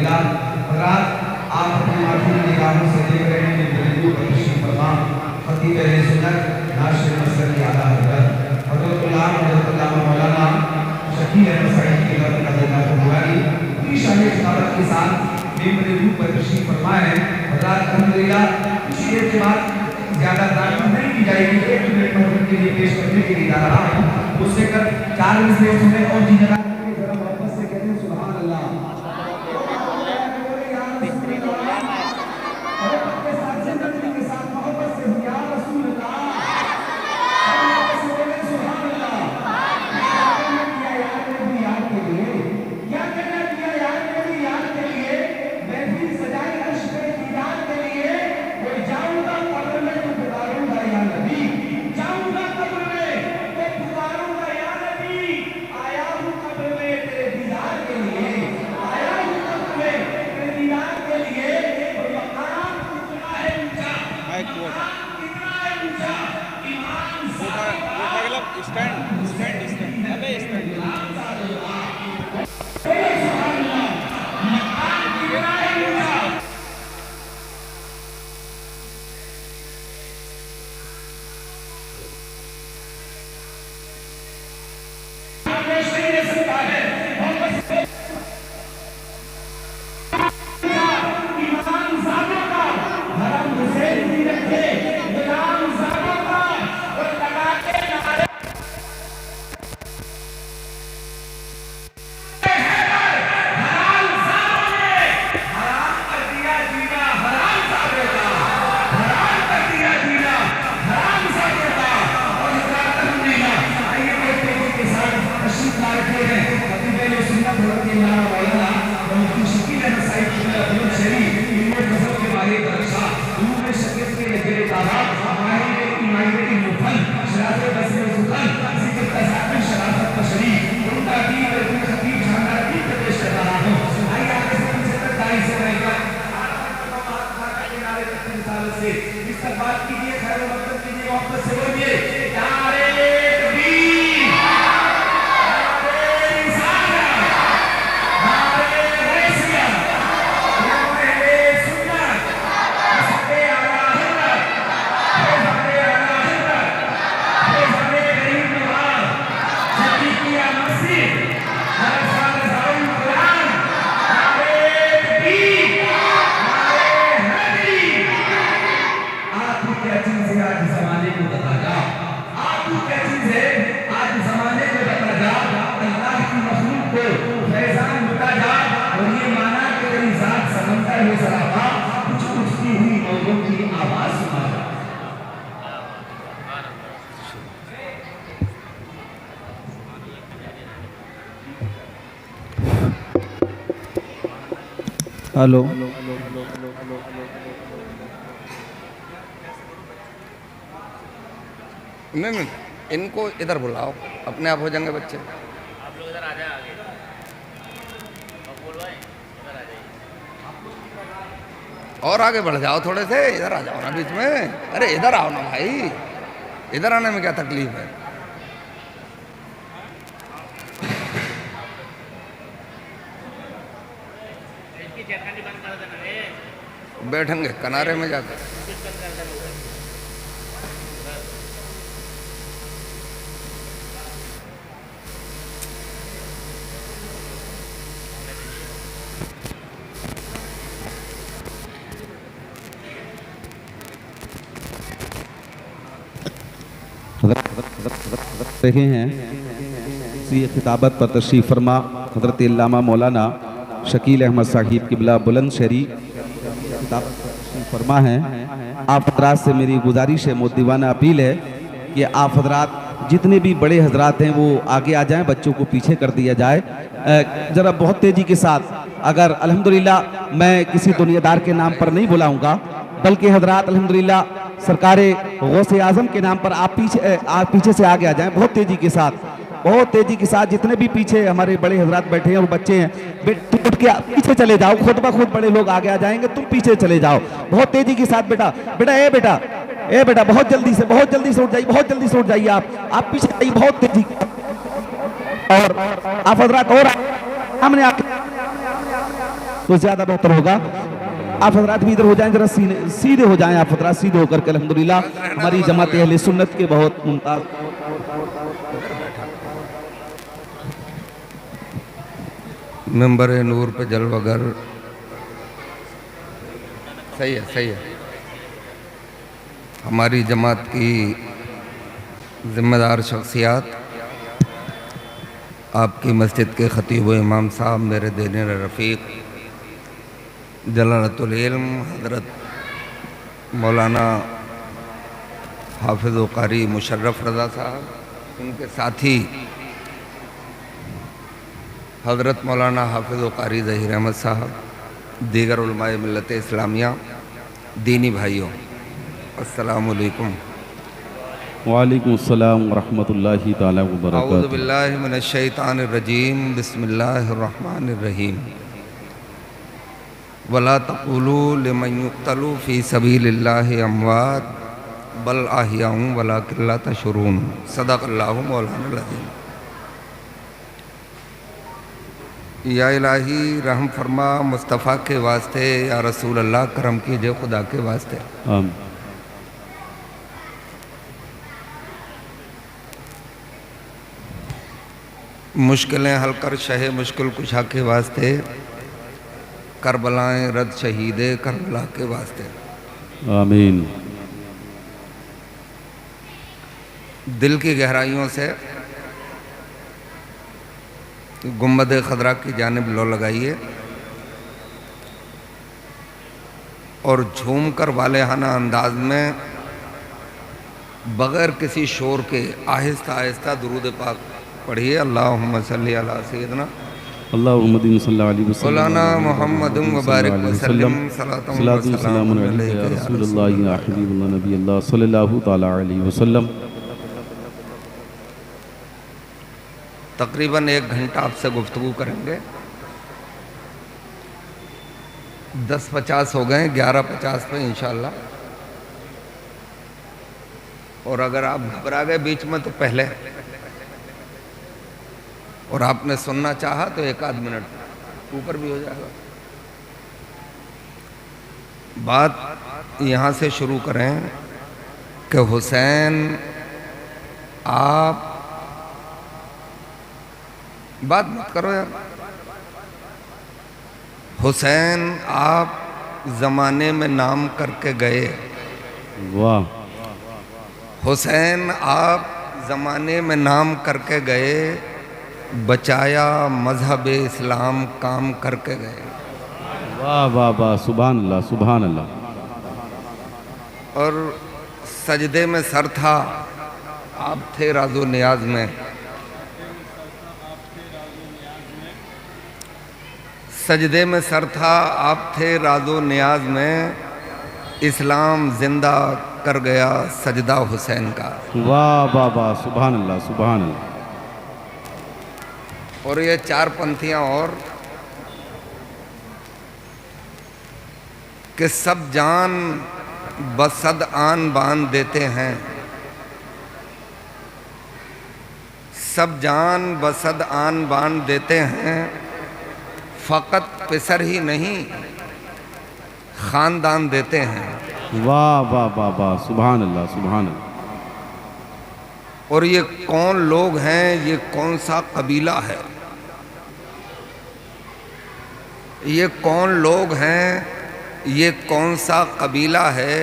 अल्हम्दुलिल्लाह हज़रात आप अपनी मासूम निगाहों से देख रहे हैं कि पर तशरीफ फरमा खतीब अहले सुन्नत नाशिर मसलक आला हज़रत हज़रत मौलाना शकील अहमद साहिब की पूरी शान खिताबत के साथ मेरे रूप पर तशरीफ फरमा है। हज़रात अल्हम्दुलिल्लाह इसी देर के बाद ज़्यादा तारीफ नहीं की जाएगी, 1 मिनट में उनके लिए पेश करने के लिए जा रहा हूँ। उससे कर 4 मिनट में और जी जरा मोहब्बत से कहते हैं सुभान अल्लाह। हेलो, नहीं इनको इधर बुलाओ, अपने आप हो जाएंगे बच्चे। आप लोग इधर आ जाए आगे। बोल भाई इधर आ जाइए। और आगे बढ़ जाओ थोड़े से, इधर आ जाओ ना बीच में। अरे इधर आओ ना भाई, इधर आने में क्या तकलीफ है। बैठेंगे किनारे में जाकर। रहे हैं सी खिताबत पर तशरीफ़ फरमा हज़रत अल्लामा मौलाना शकील अहमद साहिब किबला बुलंदशहरी खिताबत पर तशरीफ़ फरमा है। आप हजरात से मेरी गुजारिश है, मोदीवाना अपील है कि आप हजरात जितने भी बड़े हजरात हैं वो आगे आ जाएं, बच्चों को पीछे कर दिया जाए ज़रा बहुत तेज़ी के साथ। अगर अल्हम्दुलिल्लाह मैं किसी दुनियादार के नाम पर नहीं बुलाऊंगा, बल्कि हजरात अल्हम्दुलिल्लाह सरकारे गौसे आज़म के नाम पर आप पीछे से आगे आ जाएं बहुत तेज़ी के साथ, बहुत तेज़ी के साथ। जितने भी पीछे हमारे बड़े हजरात बैठे हैं और बच्चे हैं, तुम उठ के पीछे चले जाओ, खुद ब खुद बड़े लोग आगे आ जाएंगे, तुम पीछे चले जाओ बहुत तेज़ी के साथ। बेटा बेटा बहुत जल्दी से उठ जाइए, बहुत जल्दी से उठ जाइए, आप पीछे जाइए बहुत तेज़ी। और आप हजरात और सामने आके तो ज़्यादा बेहतर होगा। आप हजरात भी इधर हो जाएं, जरा सीधे हो जाएं आप हजरात, सीधे होकर के। अल्हम्दुलिल्लाह हमारी जमात अहले सुन्नत के बहुत मुमताज़ मेंबर नूर पे जलवागर। सही है, सही है। हमारी जमात की ज़िम्मेदार शख्सियात, आपकी मस्जिद के ख़तीब व इमाम साहब, मेरे देने रफ़ीक जलालतुल इल्म हज़रत मौलाना हाफिज़ व कारी मुशर्रफ रज़ा साहब, उनके साथी हज़रत मौलाना हाफिज़ व कारी ज़हीर अहमद साहब, दीगर उलमाए मिल्लत इस्लामिया, दीनी भाइयों, अस्सलामु अलैकुम। वालेकुम अस्सलाम व रहमतुल्लाहि तआला व औज़ु बरकातुहू। बिल्लाहि मिनश शैतानिर रजीम, बिस्मिल्लाहिर रहमानिर रहीम। वला तक़ूलू लिमन युक़्तलू फ़ी सबीलिल्लाहि अमवात बल अहयाउन वलाकिन ला तशऊरून। सदक़ल्लाहु मौलाना अज़ीम। या इलाही रहम फरमा मुस्तफ़ा के वास्ते, या रसूल अल्लाह करम कीजिए खुदा के वास्ते। आमीन। मुश्किलें हल कर शहे मुश्किल कुशा के वास्ते, करबलाएं रद शहीदे करबला के वास्ते। आमीन। दिल की गहराइयों से गुम्बद खदरा की जानिब लो लगाइए और झूम कर वालेहाना अंदाज में बग़ैर किसी शोर के आहिस्ता आहिस्ता दुरूद पाक पढ़िए। अल्लाहुम्मा सल्ली अला सय्यदना अल्लाहुम्मा सल्लल्लाहु अलैहि वसल्लम मौलाना मुहम्मद मुबारक वसल्लम सलातुन व सलामुन अलैका या रसूलुल्लाह या हबीबुल्लाह नबी अल्लाह सल्लल्लाहु तआला अलैहि वसल्लम। तकरीबन 1 घंटा आपसे गुफ्तगू करेंगे। 10:50 हो गए, 11:50 पे इंशाअल्लाह। और अगर आप घबरा गए बीच में तो पहले, और आपने सुनना चाहा तो 1 आध मिनट ऊपर भी हो जाएगा। बात यहाँ से शुरू करें कि हुसैन, आप बात मत करो यार। हुसैन आप ज़माने में नाम करके गए। वाह। हुसैन आप ज़माने में नाम करके गए, बचाया मज़हब इस्लाम काम करके गए। वाह वाह वाह, सुभान अल्लाह सुभान अल्लाह। और सजदे में सर था, आप थे राज़ो नियाज में। सजदे में सर था, आप थे राज़ो नियाज में। इस्लाम जिंदा कर गया सजदा हुसैन का। वाह वाह वाह, सुभान अल्लाह सुभान अल्लाह। और ये 4 पंक्तियां और कि सब जान बसद आन बान देते हैं, सब जान बसद आन बान देते हैं, फ़कत पिसर ही नहीं ख़ानदान देते हैं। वाह वाह वाह वाह, सुभान अल्लाह सुभान अल्लाह। और ये कौन लोग हैं, ये कौन सा कबीला है, ये कौन लोग हैं, ये कौन सा कबीला है,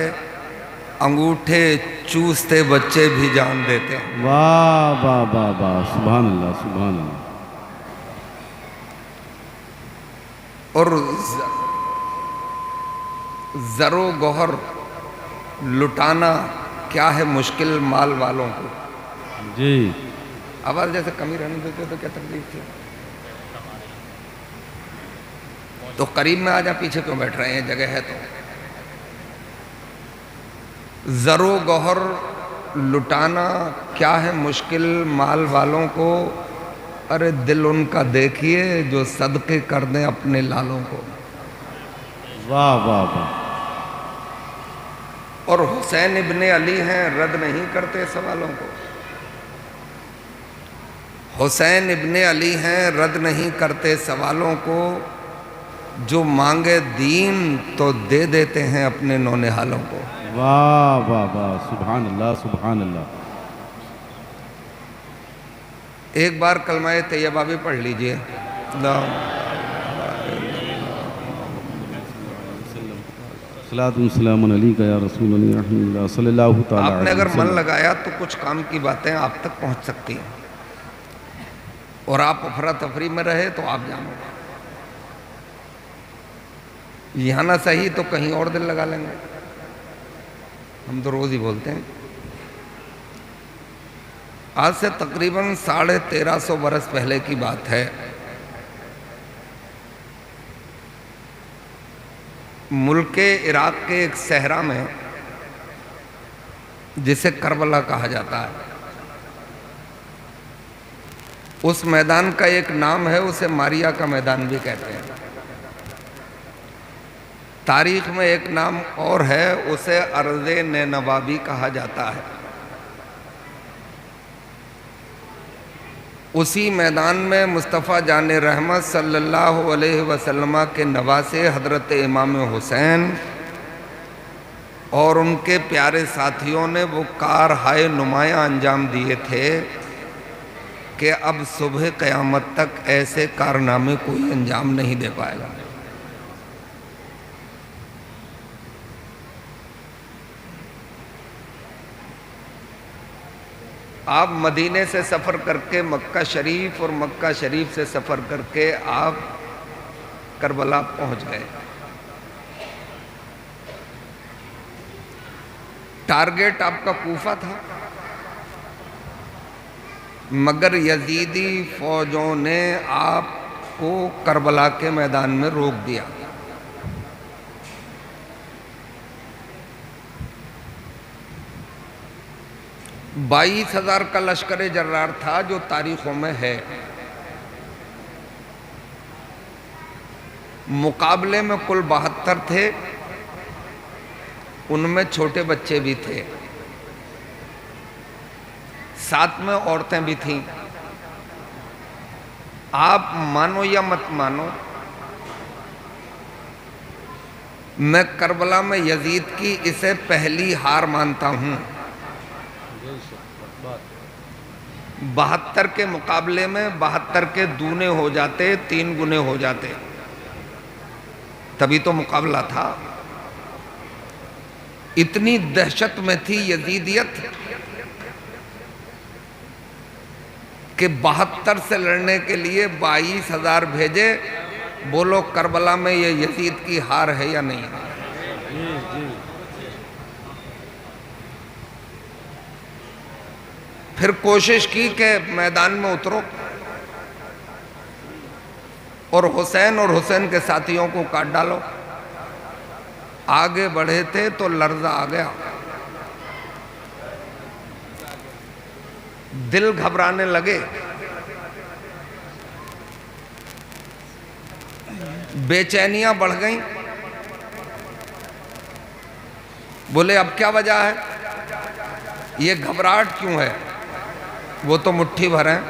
अंगूठे चूसते बच्चे भी जान देते हैं। वाह वाह वाह वाह, सुभान अल्लाह सुभान अल्लाह। और ज़रो गौहर लुटाना क्या है मुश्किल माल वालों को। जी। आवाज़ जैसे कमी रहने देते तो क्या तकलीफ थी। तो करीब में आ जा, पीछे क्यों बैठ रहे हैं, जगह है तो। ज़रो गौहर लुटाना क्या है मुश्किल माल वालों को, अरे दिल उनका देखिए जो सदके कर दें अपने लालों को। वाह वाह वाह। और हुसैन इब्ने अली हैं, रद्द नहीं करते सवालों को। हुसैन इब्ने अली हैं, रद्द नहीं करते सवालों को। जो मांगे दीन तो दे देते हैं अपने नौनिहालों को। वाह वाह वाह, सुभान अल्लाह सुभान अल्लाह। एक बार कलमाए तैयबा भी पढ़ लीजिए। आपने अगर मन लगाया तो कुछ काम की बातें आप तक पहुंच सकती हैं, और आप अफरा तफरी में रहे तो आप जानो, यहाँ ना सही तो कहीं और दिल लगा लेंगे। हम तो रोज ही बोलते हैं। आज से तकरीबन 1350 बरस पहले की बात है। मुल्क इराक के एक सहरा में, जिसे करबला कहा जाता है, उस मैदान का एक नाम है, उसे मारिया का मैदान भी कहते हैं। तारीख में एक नाम और है, उसे अर्ज़े नैनवा भी कहा जाता है। उसी मैदान में मुस्तफ़ा जान रहमत सल्लल्लाहु अलैहि वसल्लम के नवासे हज़रत इमाम हुसैन और उनके प्यारे साथियों ने वो कार हाय नुमाया अंजाम दिए थे कि अब सुबह क़यामत तक ऐसे कारनामे कोई अंजाम नहीं दे पाएगा। आप मदीने से सफ़र करके मक्का शरीफ और मक्का शरीफ से सफ़र करके आप करबला पहुंच गए। टारगेट आपका कूफा था, मगर यजीदी फौजों ने आपको करबला के मैदान में रोक दिया। बाईस 22,000 का लश्कर जर्रार था, जो तारीखों में है। मुकाबले में कुल 72 थे, उनमें छोटे बच्चे भी थे, साथ में औरतें भी थीं। आप मानो या मत मानो, मैं करबला में यजीद की इसे पहली हार मानता हूं। 72 के मुकाबले में 72 के दूने हो जाते, 3 गुने हो जाते, तभी तो मुकाबला था। इतनी दहशत में थी यजीदियत कि 72 से लड़ने के लिए 22,000 भेजे। बोलो करबला में ये यजीद की हार है या नहीं है? फिर कोशिश की कि मैदान में उतरो और हुसैन के साथियों को काट डालो। आगे बढ़े थे तो लर्जा आ गया, दिल घबराने लगे, बेचैनियां बढ़ गईं। बोले अब क्या वजह है, ये घबराहट क्यों है? वो तो मुट्ठी भर है।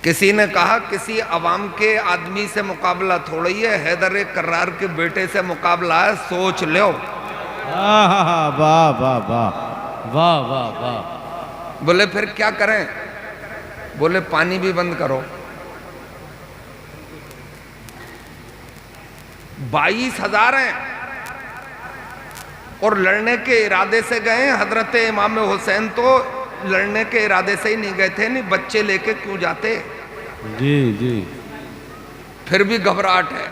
किसी ने कहा किसी अवाम के आदमी से मुकाबला थोड़ी है, हैदर कर्रार के बेटे से मुकाबला है, सोच लो। वाह वाह वाह वाह वाह वाह वाह। बोले फिर क्या करें? बोले पानी भी बंद करो। 22,000 हैं और लड़ने के इरादे से गए। हजरत इमाम हुसैन तो लड़ने के इरादे से ही नहीं गए थे, नहीं बच्चे लेके क्यों जाते? जी जी। फिर भी घबराहट है।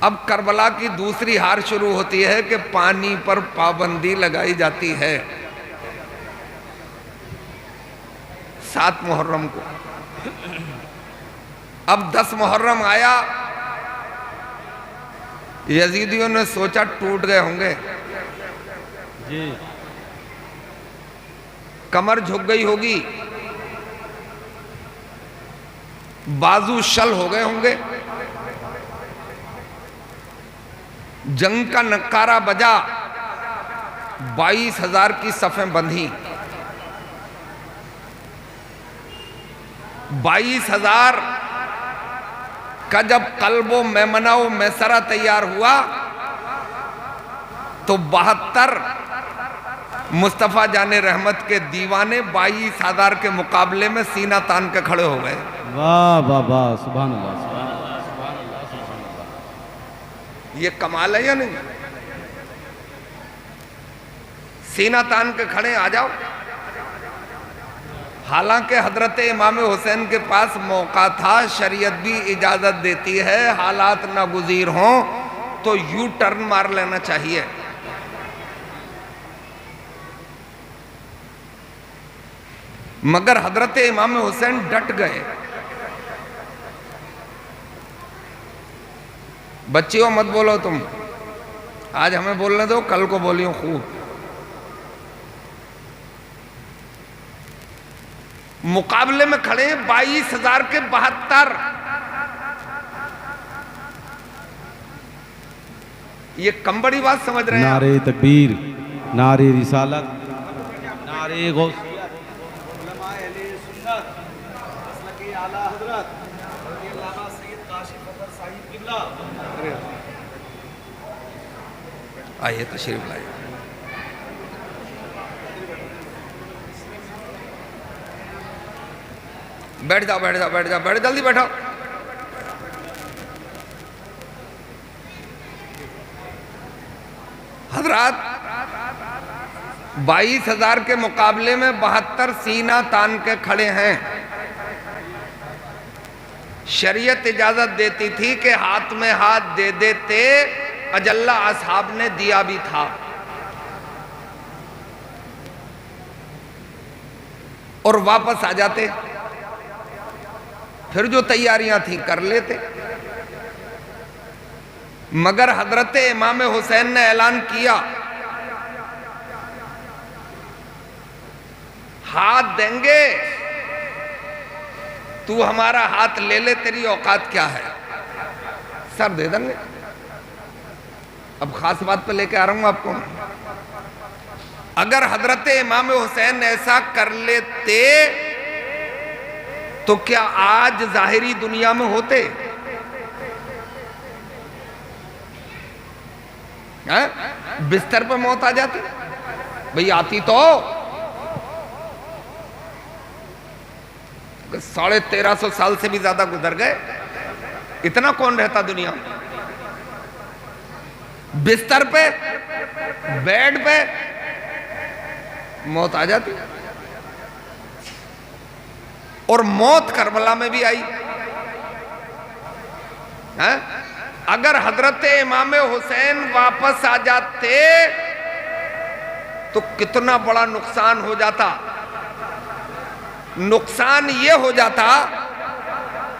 अब करबला की दूसरी हार शुरू होती है कि पानी पर पाबंदी लगाई जाती है। 7 मुहर्रम को, अब 10 मुहर्रम आया, यजीदियों ने सोचा टूट गए होंगे, जी। कमर झुक गई होगी, बाजू शल हो गए होंगे, जंग का नक्कारा बजा, 22,000 की सफें बंधी। 22,000 का जब कल्बो मेमनाओ मैसरा तैयार हुआ तो 72 मुस्तफ़ा जाने रहमत के दीवाने 22,000 के मुकाबले में सीना तान के खड़े हो गए। वाह वाह वाह, सुभान अल्लाह, सुभान अल्लाह, सुभान अल्लाह, सुभान अल्लाह। ये कमाल है या नहीं? सीना तान के खड़े आ जाओ। हालांकि हजरत इमाम हुसैन के पास मौका था, शरीयत भी इजाजत देती है हालात नागुज़ीर हों तो यू टर्न मार लेना चाहिए। मगर हजरत इमाम हुसैन डट गए। बच्चियों मत बोलो तुम, आज हमें बोलने दो, कल को बोलियो खूब। मुकाबले में खड़े 22,000 के 72। ये कम बड़ी बात समझ रहे हैं? नारे तकबीर, नारे रिसालत, नारे गौसियत, उलमाए अहले सुन्नत, मसलके आला हजरत अल्लामा सैयद काशिफ अतर साहिब किबला। आइए तशरीफ लाइए। बैठ जाओ, बैठ जाओ, बैठ जाओ, बैठ, जल्दी बैठो। हजरात, 22,000 के मुकाबले में 72 सीना तान के खड़े हैं। शरीयत इजाजत देती थी कि हाथ में हाथ दे देते, अजल्ला असहाब ने दिया भी था। और वापस आ जाते, फिर जो तैयारियां थी कर लेते। मगर हजरत इमाम हुसैन ने ऐलान किया, हाथ देंगे, तू हमारा हाथ ले ले, तेरी औकात क्या है, सर दे देंगे। अब खास बात पे लेके आ रहा हूं आपको। अगर हजरत इमाम हुसैन ऐसा कर लेते तो क्या आज जाहिरी दुनिया में होते? बिस्तर पे मौत आ जाती? भाई आती तो 1350 साल से भी ज्यादा गुजर गए, इतना कौन रहता दुनिया में? बिस्तर पे, बेड पे मौत आ जाती। और मौत करबला में भी आई है? अगर हजरत इमाम हुसैन वापस आ जाते तो कितना बड़ा नुकसान हो जाता। नुकसान यह हो जाता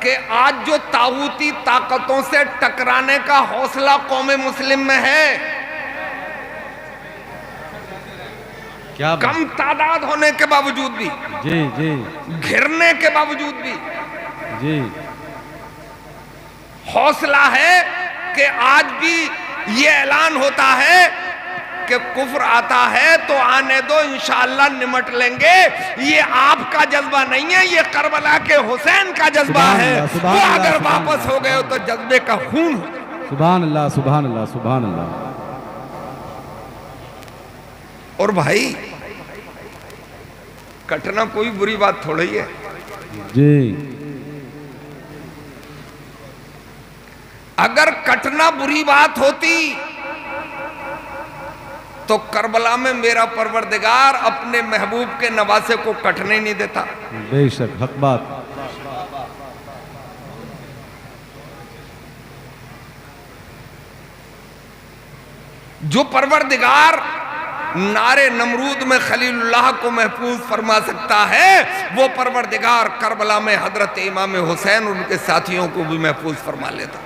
कि आज जो तागूती ताकतों से टकराने का हौसला कौम मुस्लिम में है, क्या कम तादाद होने के बावजूद भी, जी जी, घिरने के बावजूद भी जी, हौसला है कि आज भी ये ऐलान होता है कि कुफ्र आता है तो आने दो, इंशाअल्लाह निमट लेंगे। ये आपका जज्बा नहीं है, ये करबला के हुसैन का जज्बा है। वो अगर वापस हो गए हो तो जज्बे का खून हो। सुभान अल्लाह, सुभान अल्लाह, सुभान अल्लाह। और भाई कटना कोई बुरी बात थोड़ी है जी। अगर कटना बुरी बात होती तो करबला में मेरा परवरदिगार अपने महबूब के नवासे को कटने नहीं देता। बेशक, हक बात। जो परवरदिगार नारे नमरूद में खलीलुल्लाह को महफूज फरमा सकता है, वो परवरदिगार करबला में हजरत इमाम हुसैन और उनके साथियों को भी महफूज फरमा लेता।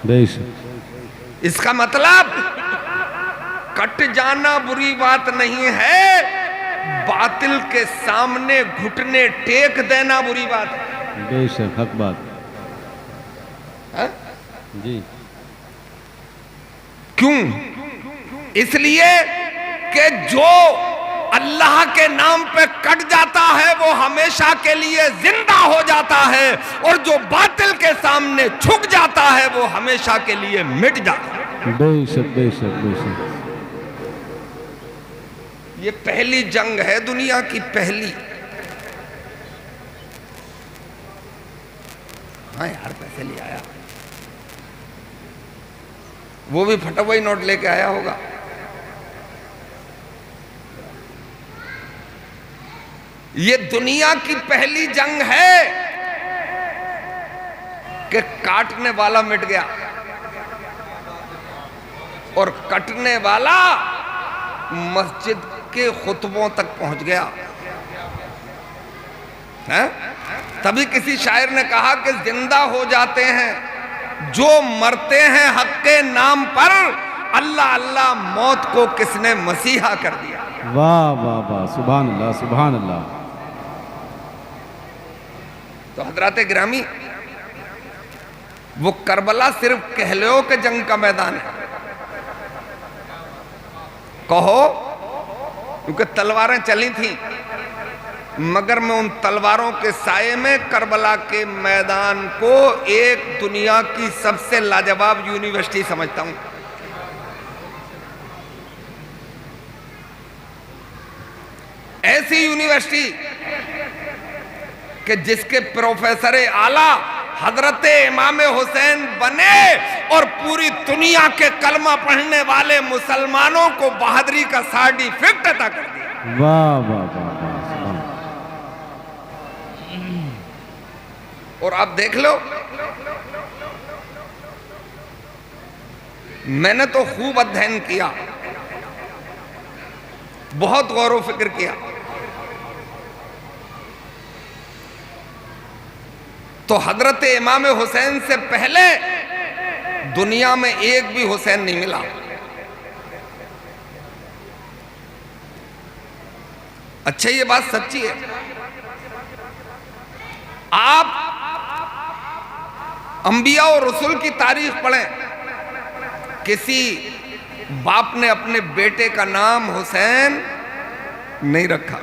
बेशक। इसका मतलब कट जाना बुरी बात नहीं है, बातिल के सामने घुटने टेक देना बुरी बात है। बेशक, हक बात है? जी। क्यों? इसलिए कि जो अल्लाह के नाम पे कट जाता है वो हमेशा के लिए जिंदा हो जाता है, और जो बातिल के सामने झुक जाता है वो हमेशा के लिए मिट जाता है। बेशक बेशक बेशक। ये पहली जंग है दुनिया की, पहली। हाँ यार, पैसे ले आया, वो भी फटा हुआ ही नोट लेके आया होगा। ये दुनिया की पहली जंग है कि काटने वाला मिट गया और कटने वाला मस्जिद के खुतबों तक पहुंच गया है? तभी किसी शायर ने कहा कि जिंदा हो जाते हैं जो मरते हैं हक के नाम पर, अल्लाह अल्लाह मौत को किसने मसीहा कर दिया। वाह वाह वाह, सुभान अल्लाह सुभान अल्लाह। तो हजरात गिरामी, वो करबला सिर्फ कहलो के जंग का मैदान है, कहो, क्योंकि तलवारें चली थी, मगर मैं उन तलवारों के साये में करबला के मैदान को एक दुनिया की सबसे लाजवाब यूनिवर्सिटी समझता हूं। ऐसी यूनिवर्सिटी कि जिसके प्रोफेसर आला हजरत इमाम हुसैन बने और पूरी दुनिया के कलमा पढ़ने वाले मुसलमानों को बहादुरी का सर्टिफिकेट अता कर दिया। वाह वाह वाह वाह। और आप देख लो, मैंने तो खूब अध्ययन किया, बहुत गौर व फिक्र किया, तो हजरत इमाम हुसैन से पहले दुनिया में एक भी हुसैन नहीं मिला। अच्छा, ये बात सच्ची है। आप अंबिया और रसूल की तारीख पढ़ें, किसी बाप ने अपने बेटे का नाम हुसैन नहीं रखा।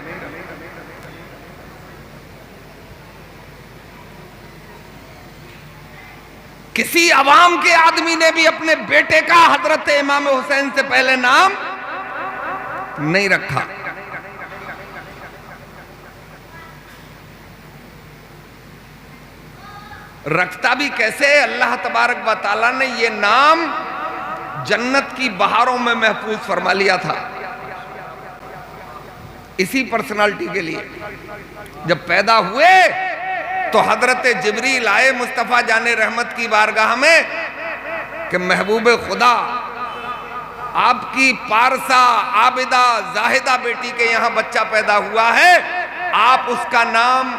किसी अवाम के आदमी ने भी अपने बेटे का हजरत इमाम हुसैन से पहले नाम नहीं रखा। रखता भी कैसे? अल्लाह तबारक व तआला ने ये नाम जन्नत की बहारों में महफूज फरमा लिया था इसी पर्सनालिटी के लिए। जब पैदा हुए तो हजरत जिब्रील आए मुस्तफ़ा जाने रहमत की बारगाह में कि महबूब खुदा, आपकी पारसा आबिदा जाहिदा बेटी के यहाँ बच्चा पैदा हुआ है, आप उसका नाम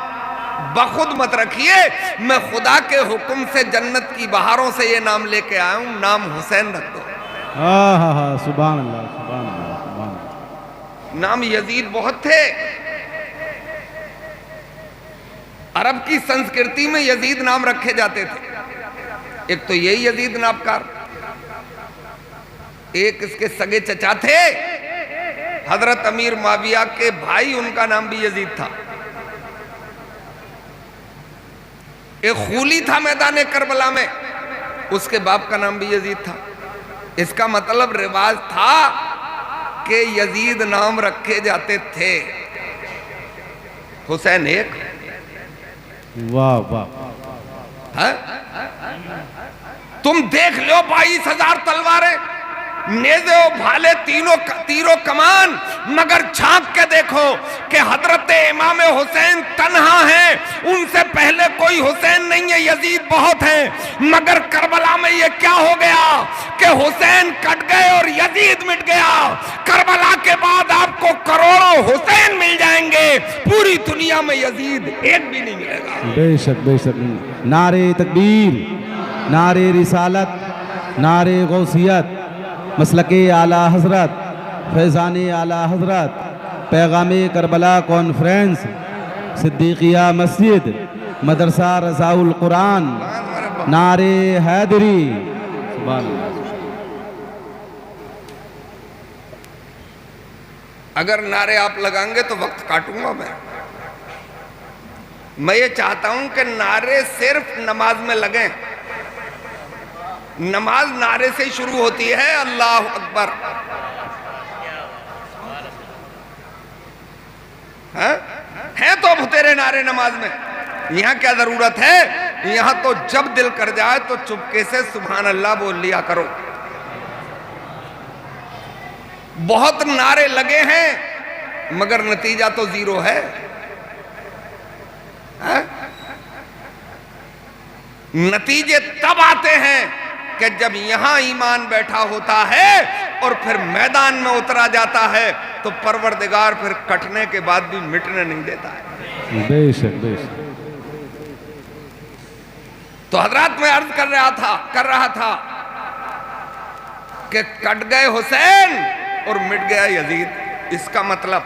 बखुद मत रखिए, मैं खुदा के हुक्म से जन्नत की बहारों से ये नाम लेके आया हूं, नाम हुसैन रख दो। सुभान अल्लाह सुभान अल्लाह सुभान अल्लाह। नाम यजीद बहुत थे। अरब की संस्कृति में यजीद नाम रखे जाते थे। एक तो यही यजीद नाबकार, एक इसके सगे चचा थे हजरत अमीर माविया के भाई, उनका नाम भी यजीद था। एक खूली था मैदान करबला में, उसके बाप का नाम भी यजीद था। इसका मतलब रिवाज था कि यजीद नाम रखे जाते थे, हुसैन एक। वाह वाह। है? तुम देख लो 22,000 तलवारें, नेज़े और भाले, तीरों कमान, मगर झांक के देखो कि हजरत इमाम हुसैन तन्हा है, उनसे पहले कोई हुसैन नहीं है, यजीद बहुत है। मगर करबला में ये क्या हो गया कि हुसैन कट गए और यजीद मिट गया। करबला के बाद आपको करोड़ों हुसैन मिल जाएंगे, पूरी दुनिया में यजीद एक भी नहीं मिलेगा। बेशक बेशक। नारे तकबीर, नारे रिसालत, नारे गौसियत, मसलके आला हजरत, फैज़ाने आला हजरत, पैगामे करबला कॉन्फ्रेंस, सिद्दीकिया मस्जिद, मदरसा रज़ाउल कुरान, नारे हैदरी। सुभान अल्लाह। अगर नारे आप लगाएंगे तो वक्त काटूंगा मैं ये चाहता हूं कि नारे सिर्फ नमाज में लगें। नमाज नारे से शुरू होती है, अल्लाह अकबर। है तो अब तेरे नारे नमाज में, यहां क्या जरूरत है? यहां तो जब दिल कर जाए तो चुपके से सुभान अल्लाह बोल लिया करो। बहुत नारे लगे हैं मगर नतीजा तो जीरो है। नतीजे तब आते हैं कि जब यहां ईमान बैठा होता है और फिर मैदान में उतरा जाता है तो परवरदिगार फिर कटने के बाद भी मिटने नहीं देता है। बेशक बेशक। तो हजरत में अर्ज कर रहा था कि कट गए हुसैन और मिट गया यजीद। इसका मतलब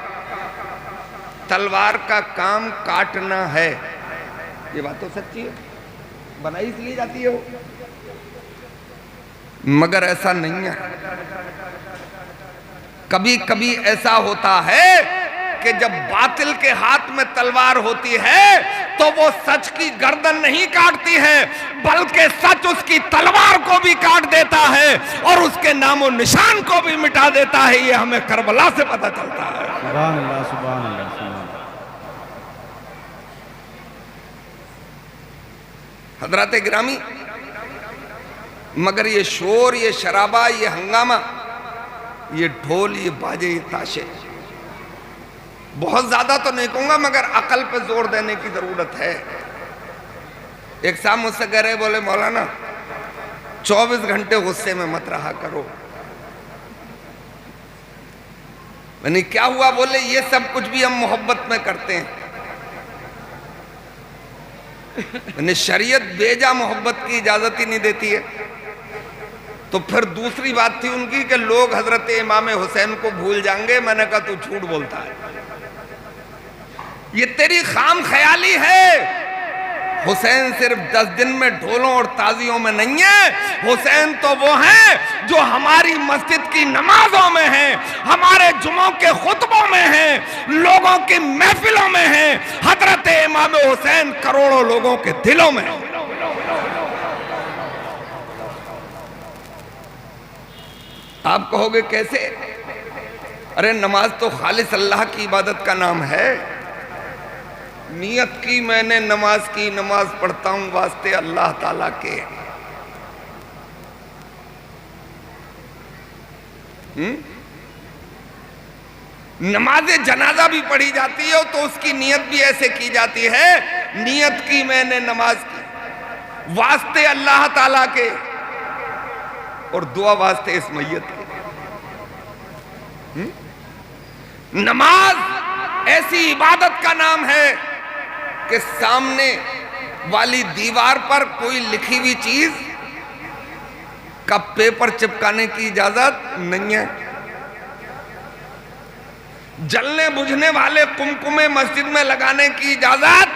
तलवार का काम काटना है। ये बात तो सच्ची है, बनाई इसलिए जाती है वो, मगर ऐसा नहीं है। कभी कभी ऐसा होता है कि जब बातिल के हाथ में तलवार होती है तो वो सच की गर्दन नहीं काटती है, बल्कि सच उसकी तलवार को भी काट देता है और उसके नामो निशान को भी मिटा देता है। ये हमें करबला से पता चलता है। सुभान अल्लाह, सुभान अल्लाह, सुभान। हजरत गिरामी, मगर ये शोर, ये शराबा, ये हंगामा, ये ढोल, ये बाजे, ये ताशे, बहुत ज्यादा तो नहीं कहूंगा मगर अकल पे जोर देने की जरूरत है। एक साहब मुझसे कह रहे, बोले मौलाना 24 घंटे गुस्से में मत रहा करो। मैंने क्या हुआ? बोले ये सब कुछ भी हम मोहब्बत में करते हैं। मैंने शरीयत बेजा मोहब्बत की इजाजत ही नहीं देती है। तो फिर दूसरी बात थी उनकी कि लोग हजरत इमाम हुसैन को भूल जाएंगे। मैंने कहा तू झूठ बोलता है, ये तेरी खाम ख्याली है। हुसैन सिर्फ 10 दिन में ढोलों और ताजियों में नहीं है। हुसैन तो वो हैं जो हमारी मस्जिद की नमाजों में हैं, हमारे जुमों के खुतबों में हैं, लोगों की महफिलों में हैं। हजरत इमाम हुसैन करोड़ों लोगों के दिलों में हैं। आप कहोगे कैसे? अरे नमाज तो खालिस अल्लाह की इबादत का नाम है। नियत की मैंने नमाज की, नमाज पढ़ता हूं वास्ते अल्लाह ताला के। नमाज जनाजा भी पढ़ी जाती है तो उसकी नियत भी ऐसे की जाती है, नियत की मैंने नमाज की वास्ते अल्लाह ताला के और दुआ वास्ते इस मैयत के। नमाज ऐसी इबादत का नाम है कि सामने वाली दीवार पर कोई लिखी हुई चीज का पेपर चिपकाने की इजाजत नहीं है। जलने बुझने वाले कुमकुमे मस्जिद में लगाने की इजाजत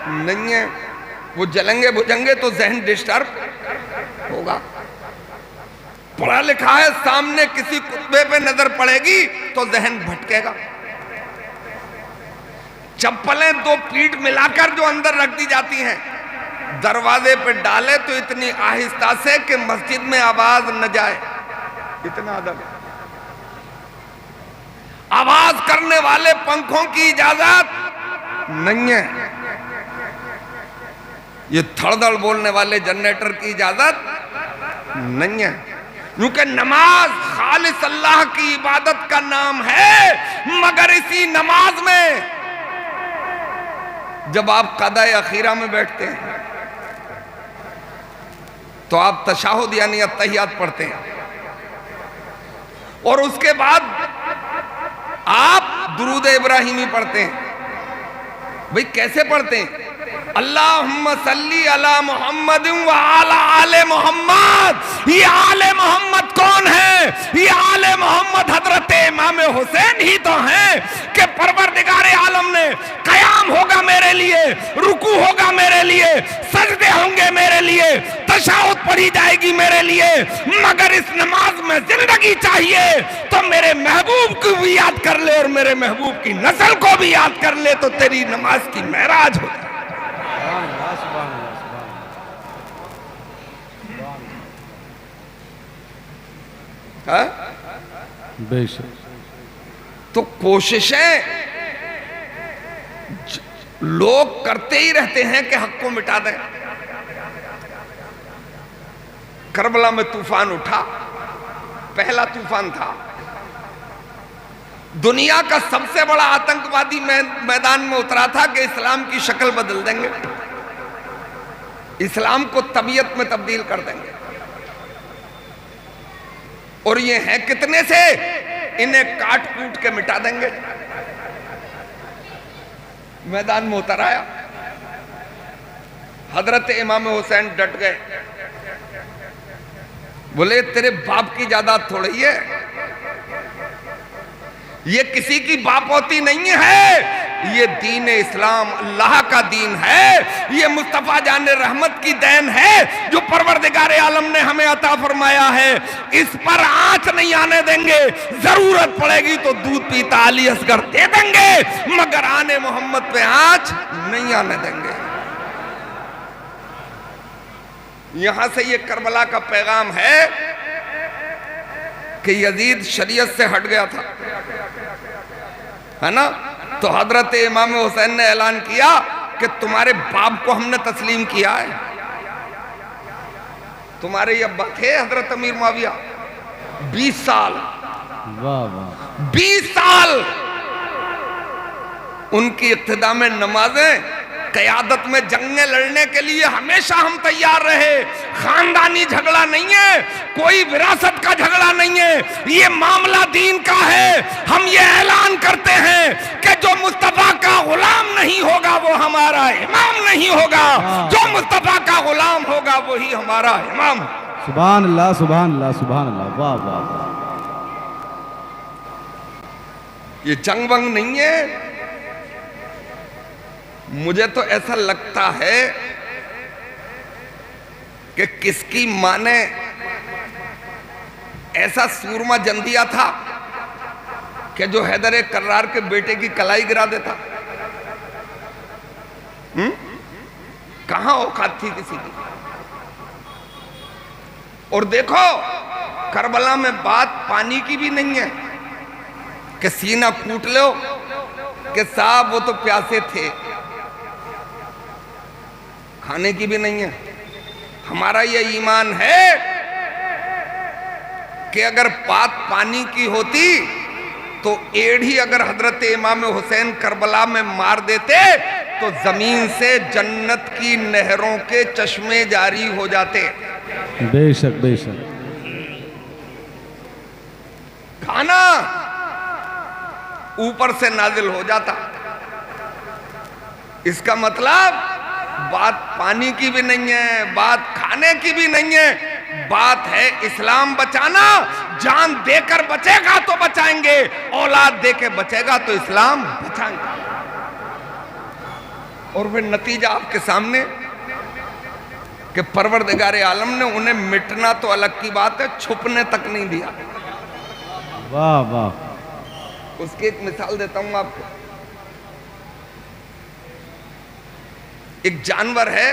नहीं है। वो जलेंगे बुझेंगे तो जहन डिस्टर्ब होगा। पढ़ा लिखा है, सामने किसी कुत्बे पे नजर पड़ेगी तो जहन भटकेगा। चप्पलें 2 पीठ मिलाकर जो अंदर रख दी जाती हैं, दरवाजे पे डाले तो इतनी आहिस्ता से कि मस्जिद में आवाज न जाए, इतना अदब। आवाज करने वाले पंखों की इजाजत नहीं है। ये थड़दड़ बोलने वाले जनरेटर की इजाजत नहीं है। क्योंकि नमाज खालिस अल्लाह की इबादत का नाम है। मगर इसी नमाज में जब आप क़दा अखीरा में बैठते हैं तो आप तशाहुद यानी अत्तहियात पढ़ते हैं और उसके बाद आप दुरूद इब्राहिमी पढ़ते हैं। भाई कैसे पढ़ते हैं? अल्लाहुम्मा सल्ली अला मुहम्मद व अला आले मोहम्मद। ये आले मोहम्मद कौन है? ये आले मोहम्मद हजरत इमाम हुसैन ही तो हैं कि परवरदिगार आलम ने कयाम होगा मेरे लिए, रुकू होगा मेरे लिए, सजदे होंगे मेरे लिए, तशाहुद छोड़ी जाएगी मेरे लिए, मगर इस नमाज में जिंदगी चाहिए तो मेरे महबूब को भी याद कर ले और मेरे महबूब की नस्ल को भी याद कर ले, तो तेरी नमाज की महराज हो जाए। बेशक। तो कोशिशें लोग करते ही रहते हैं कि हक को मिटा दें। करबला में तूफान उठा, पहला तूफान था। दुनिया का सबसे बड़ा आतंकवादी मैदान में उतरा था कि इस्लाम की शक्ल बदल देंगे, इस्लाम को तबीयत में तब्दील कर देंगे। और ये हैं कितने से, इन्हें काट कूट के मिटा देंगे। मैदान में उतर आया, हजरत इमाम हुसैन डट गए, बोले तेरे बाप की जायदाद थोड़ी है, ये किसी की बापौती नहीं है, ये दीन इस्लाम अल्लाह का दीन है, ये मुस्तफा जान रहमत की देन है जो परवरदिगार आलम ने हमें अता फरमाया है। इस पर आंच नहीं आने देंगे, जरूरत पड़ेगी तो दूध पीता अली असगर दे देंगे, मगर आने मोहम्मद पे आंच नहीं आने देंगे। यहां से ये करबला का पैगाम है कि यजीद शरीयत से हट गया था, है ना। तो हजरत इमाम हुसैन ने ऐलान किया कि तुम्हारे बाप को हमने तस्लीम किया है। तुम्हारे ये अब्बा थे हजरत अमीर मुआविया, 20 साल, वाह वाह, 20 साल उनकी इक्तिदा में नमाजें, क़यादत में जंगें लड़ने के लिए हमेशा हम तैयार रहे। खानदानी झगड़ा नहीं है, कोई विरासत का झगड़ा नहीं है, ये मामला दीन का है। हम ये ऐलान करते हैं कि जो मुस्तफा का गुलाम नहीं होगा वो हमारा इमाम नहीं होगा, जो मुस्तफा का गुलाम होगा वही हमारा इमाम। सुभान अल्लाह, सुभान अल्लाह, सुभान अल्लाह, वाह वाह वाह। ये जंग वंग नहीं है। मुझे तो ऐसा लगता है कि किसकी मां ने ऐसा सूरमा जन दिया था कि जो हैदर कर्रार के बेटे की कलाई गिरा देता। कहां औकात थी किसी की। और देखो करबला में बात पानी की भी नहीं है कि सीना फूट लो कि साहब वो तो प्यासे थे, खाने की भी नहीं है। हमारा ये ईमान है कि अगर बात पानी की होती तो एड़ी अगर हजरत इमाम हुसैन करबला में मार देते तो जमीन से जन्नत की नहरों के चश्मे जारी हो जाते। बेशक बेशक। खाना ऊपर से नाजिल हो जाता। इसका मतलब बात पानी की भी नहीं है, बात खाने की भी नहीं है, बात है इस्लाम बचाना। जान देकर बचेगा तो बचाएंगे, औलाद देकर बचेगा तो इस्लाम बचाएंगे। और फिर नतीजा आपके सामने कि परवरदिगार आलम ने उन्हें मिटना तो अलग की बात है, छुपने तक नहीं दिया। वाह वाह। उसकी एक मिसाल देता हूं आपको। एक जानवर है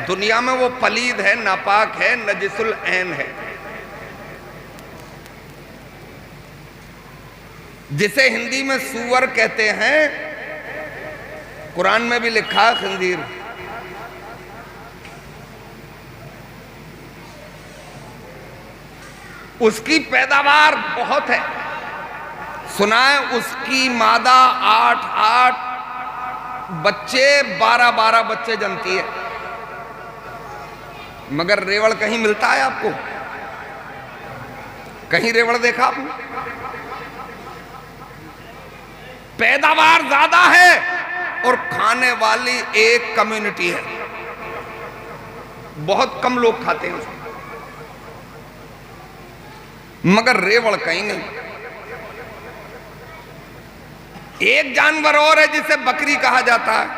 दुनिया में, वो पलीद है, नापाक है, नजिसुल ऐन है, जिसे हिंदी में सूअर कहते हैं, कुरान में भी लिखा है खंजीर। उसकी पैदावार बहुत है, सुना है उसकी मादा 8 बच्चे 12 बच्चे जनती है, मगर रेवड़ कहीं मिलता है आपको? कहीं रेवड़ देखा आपने? पैदावार ज्यादा है और खाने वाली एक कम्युनिटी है, बहुत कम लोग खाते हैं उसको, मगर रेवड़ कहीं नहीं। एक जानवर और है जिसे बकरी कहा जाता है,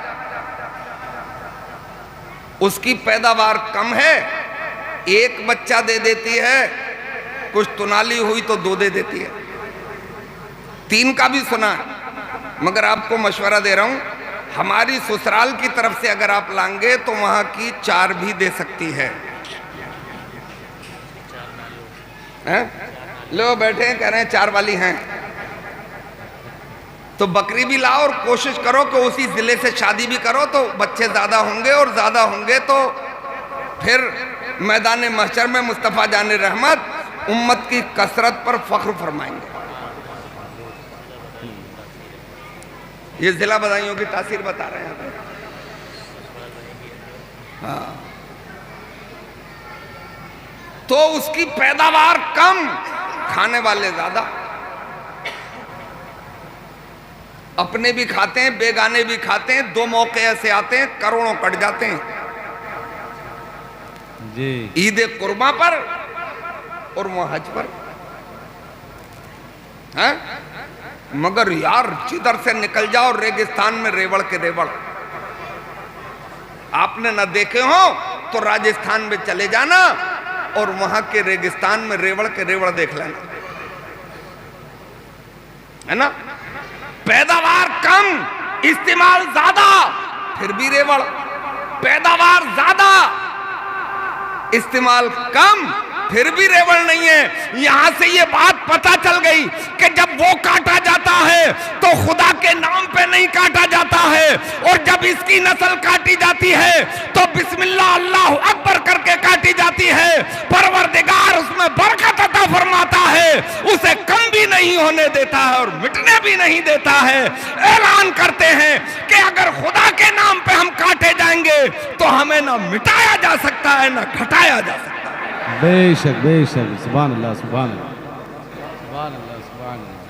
उसकी पैदावार कम है एक बच्चा दे देती है, कुछ तुनाली हुई तो 2 दे देती है, 3 का भी सुना है। मगर आपको मशवरा दे रहा हूं, हमारी ससुराल की तरफ से अगर आप लाएंगे तो वहां की 4 भी दे सकती है। लो बैठे हैं, कह रहे हैं 4 वाली हैं, तो बकरी भी लाओ और कोशिश करो कि उसी जिले से शादी भी करो, तो बच्चे ज्यादा होंगे, और ज्यादा होंगे तो फिर मैदान महशर में मुस्तफा जाने रहमत उम्मत की कसरत पर फख्र फरमाएंगे। ये जिला बधाइयों की तासीर बता रहे हैं। हाँ, तो उसकी पैदावार कम, खाने वाले ज्यादा। अपने भी खाते हैं, बेगाने भी खाते हैं, 2 मौके ऐसे आते हैं करोड़ों कट जाते हैं जी। ईद कुर्बा पर और वो हज पर है। मगर यार जिधर से निकल जाओ रेगिस्तान में रेवड़ के रेवड़, आपने ना देखे हो तो राजस्थान में चले जाना और वहां के रेगिस्तान में रेवड़ के रेवड़ देख लेना, है ना। पैदावार कम, इस्तेमाल ज्यादा, फिर भी रेवड़। पैदावार ज्यादा, इस्तेमाल कम, फिर भी रेवड़ नहीं है। यहां से ये बात पता चल गई कि जब वो काटा जाता है तो खुदा के नाम पे नहीं काटा जाता है, और जब इसकी नस्ल काटी जाती है तो बिस्मिल्लाह अल्लाहु अकबर करके काटी जाती है। परवरदिगार उसमें बरकत अता फरमाता है, उसे कम भी नहीं होने देता है और मिटने भी नहीं देता है। ऐलान करते हैं कि अगर खुदा के नाम पे हम काटे जाएंगे तो हमें ना मिटाया जा सकता है ना घटाया जा सकता है। बेशक बेशक, सुभान अल्लाह सुभान अल्लाह सुभान अल्लाह सुभान अल्लाह।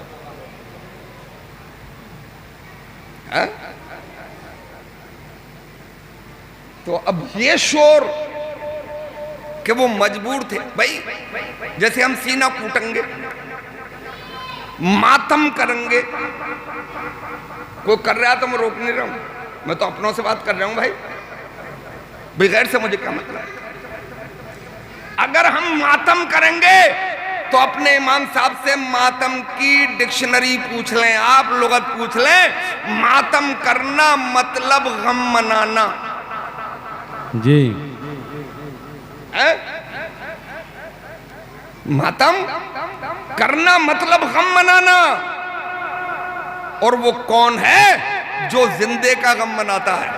तो अब ये शोर कि वो मजबूर थे भाई, जैसे हम सीना कूटेंगे, मातम करेंगे, कोई कर रहा है तो मैं रोक नहीं रहा हूं, मैं तो अपनों से बात कर रहा हूं भाई, बगैर से मुझे क्या मतलब। अगर हम मातम करेंगे तो अपने इमाम साहब से मातम की डिक्शनरी पूछ लें, आप लुगत पूछ लें। मातम करना मतलब गम मनाना जी है? मातम करना मतलब गम मनाना। और वो कौन है जो जिंदे का गम मनाता है?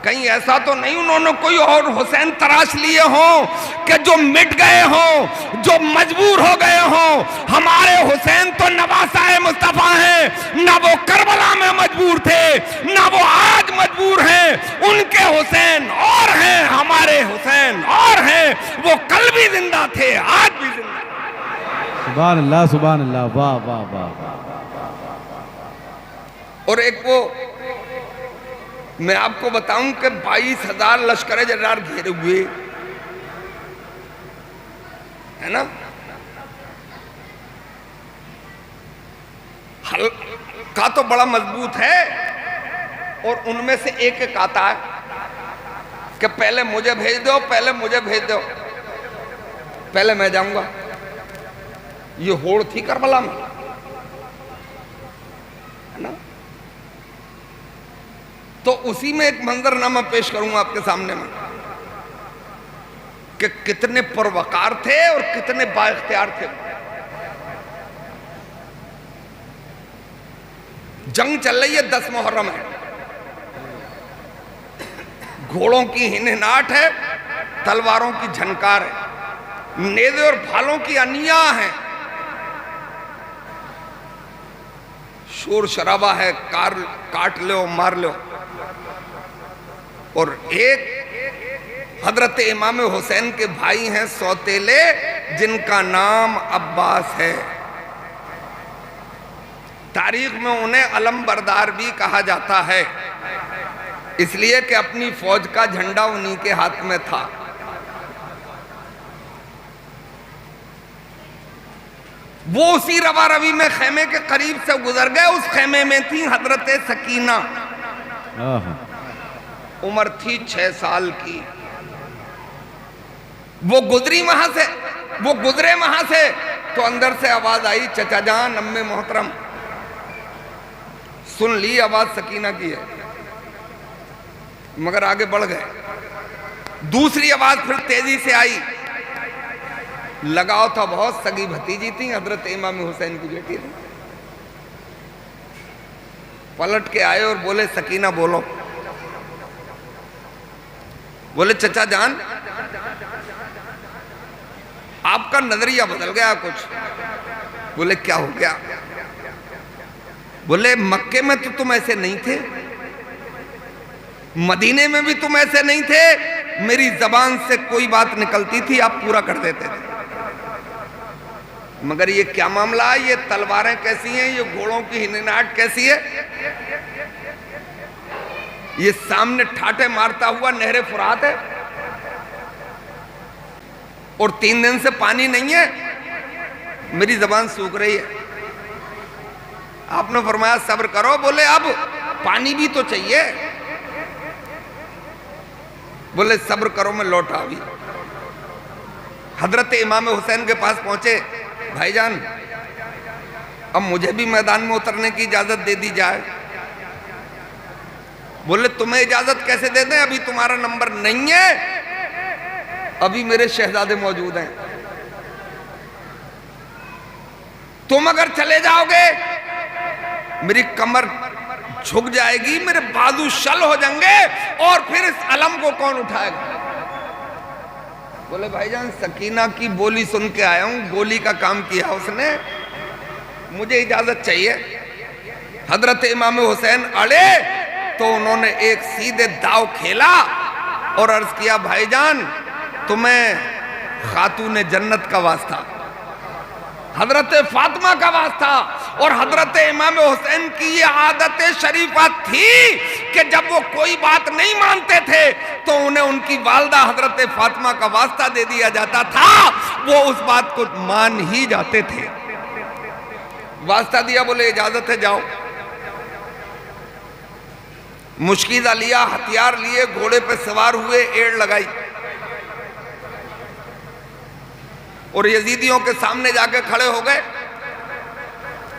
कहीं ऐसा तो नहीं उन्होंने कोई और हुसैन तराश लिए हों कि जो मिट गए हों, जो मजबूर हो गए हों। हमारे हुसैन तो नवासा मुस्तफा हैं, ना वो करबला में मजबूर थे, ना वो आज मजबूर हैं। उनके हुसैन और हैं, हमारे हुसैन और हैं। वो कल भी जिंदा थे, आज भी जिंदा। सुभान अल्लाह सुभान अल्लाह, वाह वाह वाह। और एक वो मैं आपको बताऊं कि 22,000 लश्कर जर्रार घेरे हुए है ना। हल्का तो बड़ा मजबूत है, और उनमें से एक आता है कि पहले मुझे भेज दो, पहले मुझे भेज दो, पहले मैं जाऊंगा। ये होड़ थी करबला में, है ना। तो उसी में एक मंजरनामा पेश करूंगा आपके सामने में कि कितने परवकार थे और कितने बाइख्तियार थे। जंग चल रही है, 10 मुहर्रम है, घोड़ों की हिनहिनाहट है, तलवारों की झनकार है, नेज़े और भालों की अनिया है, शोर शराबा है, काट लो मार लो। और एक हजरत इमाम हुसैन के भाई हैं सौतेले, जिनका नाम अब्बास है। तारीख में उन्हें अलमबरदार भी कहा जाता है, इसलिए कि अपनी फौज का झंडा उन्हीं के हाथ में था। वो उसी रवा रवी में खेमे के करीब से गुजर गए। उस खेमे में थी हजरत सकीना, उम्र थी 6 साल की। वो गुजरे वहां से तो अंदर से आवाज आई, चचा जान, अम्मे मोहतरम। सुन ली आवाज सकीना की है, मगर आगे बढ़ गए। दूसरी आवाज फिर तेजी से आई, लगाव था बहुत, सगी भतीजी थी, हजरत इमाम हुसैन की बेटी थी। पलट के आए और बोले, सकीना बोलो। बोले, चचा जान, आपका नजरिया बदल गया कुछ। बोले, क्या हो गया? बोले, मक्के में तो तुम ऐसे नहीं थे, मदीने में भी तुम ऐसे नहीं थे। मेरी जबान से कोई बात निकलती थी, आप पूरा कर देते थे, मगर ये क्या मामला है? ये तलवारें कैसी हैं? ये घोड़ों की हिनहनाहट कैसी है? ये सामने ठाटे मारता हुआ नहरे फुरात है और 3 दिन से पानी नहीं है, मेरी जबान सूख रही है। आपने फरमाया सब्र करो। बोले, अब पानी भी तो चाहिए। बोले, सब्र करो, मैं लौटा अभी। हजरत इमाम हुसैन के पास पहुंचे, भाईजान अब मुझे भी मैदान में उतरने की इजाजत दे दी जाए। बोले, तुम्हें इजाजत कैसे दे दें? अभी तुम्हारा नंबर नहीं है, अभी मेरे शहजादे मौजूद हैं। तुम अगर चले जाओगे मेरी कमर झुक जाएगी, मेरे बाजू शल हो जाएंगे और फिर इस अलम को कौन उठाएगा? बोले, भाईजान सकीना की बोली सुन के आया हूं, गोली का काम किया उसने, मुझे इजाजत चाहिए। हजरत इमाम हुसैन अड़े तो उन्होंने एक सीधे दाव खेला और अर्ज किया, भाईजान तुम्हें खातून जन्नत का वास्ता, हजरत फातिमा का वास्ता। और हजरत इमाम हुसैन की ये आदत शरीफा थी कि जब वो कोई बात नहीं मानते थे तो उन्हें उनकी वालदा हजरत फातिमा का वास्ता दे दिया जाता था, वो उस बात को मान ही जाते थे। वास्ता दिया, बोले इजाजत है, जाओ। मुश्किदा लिया, हथियार लिए, घोड़े पे सवार हुए, एड़ लगाई और यजीदियों के सामने जाके खड़े हो गए।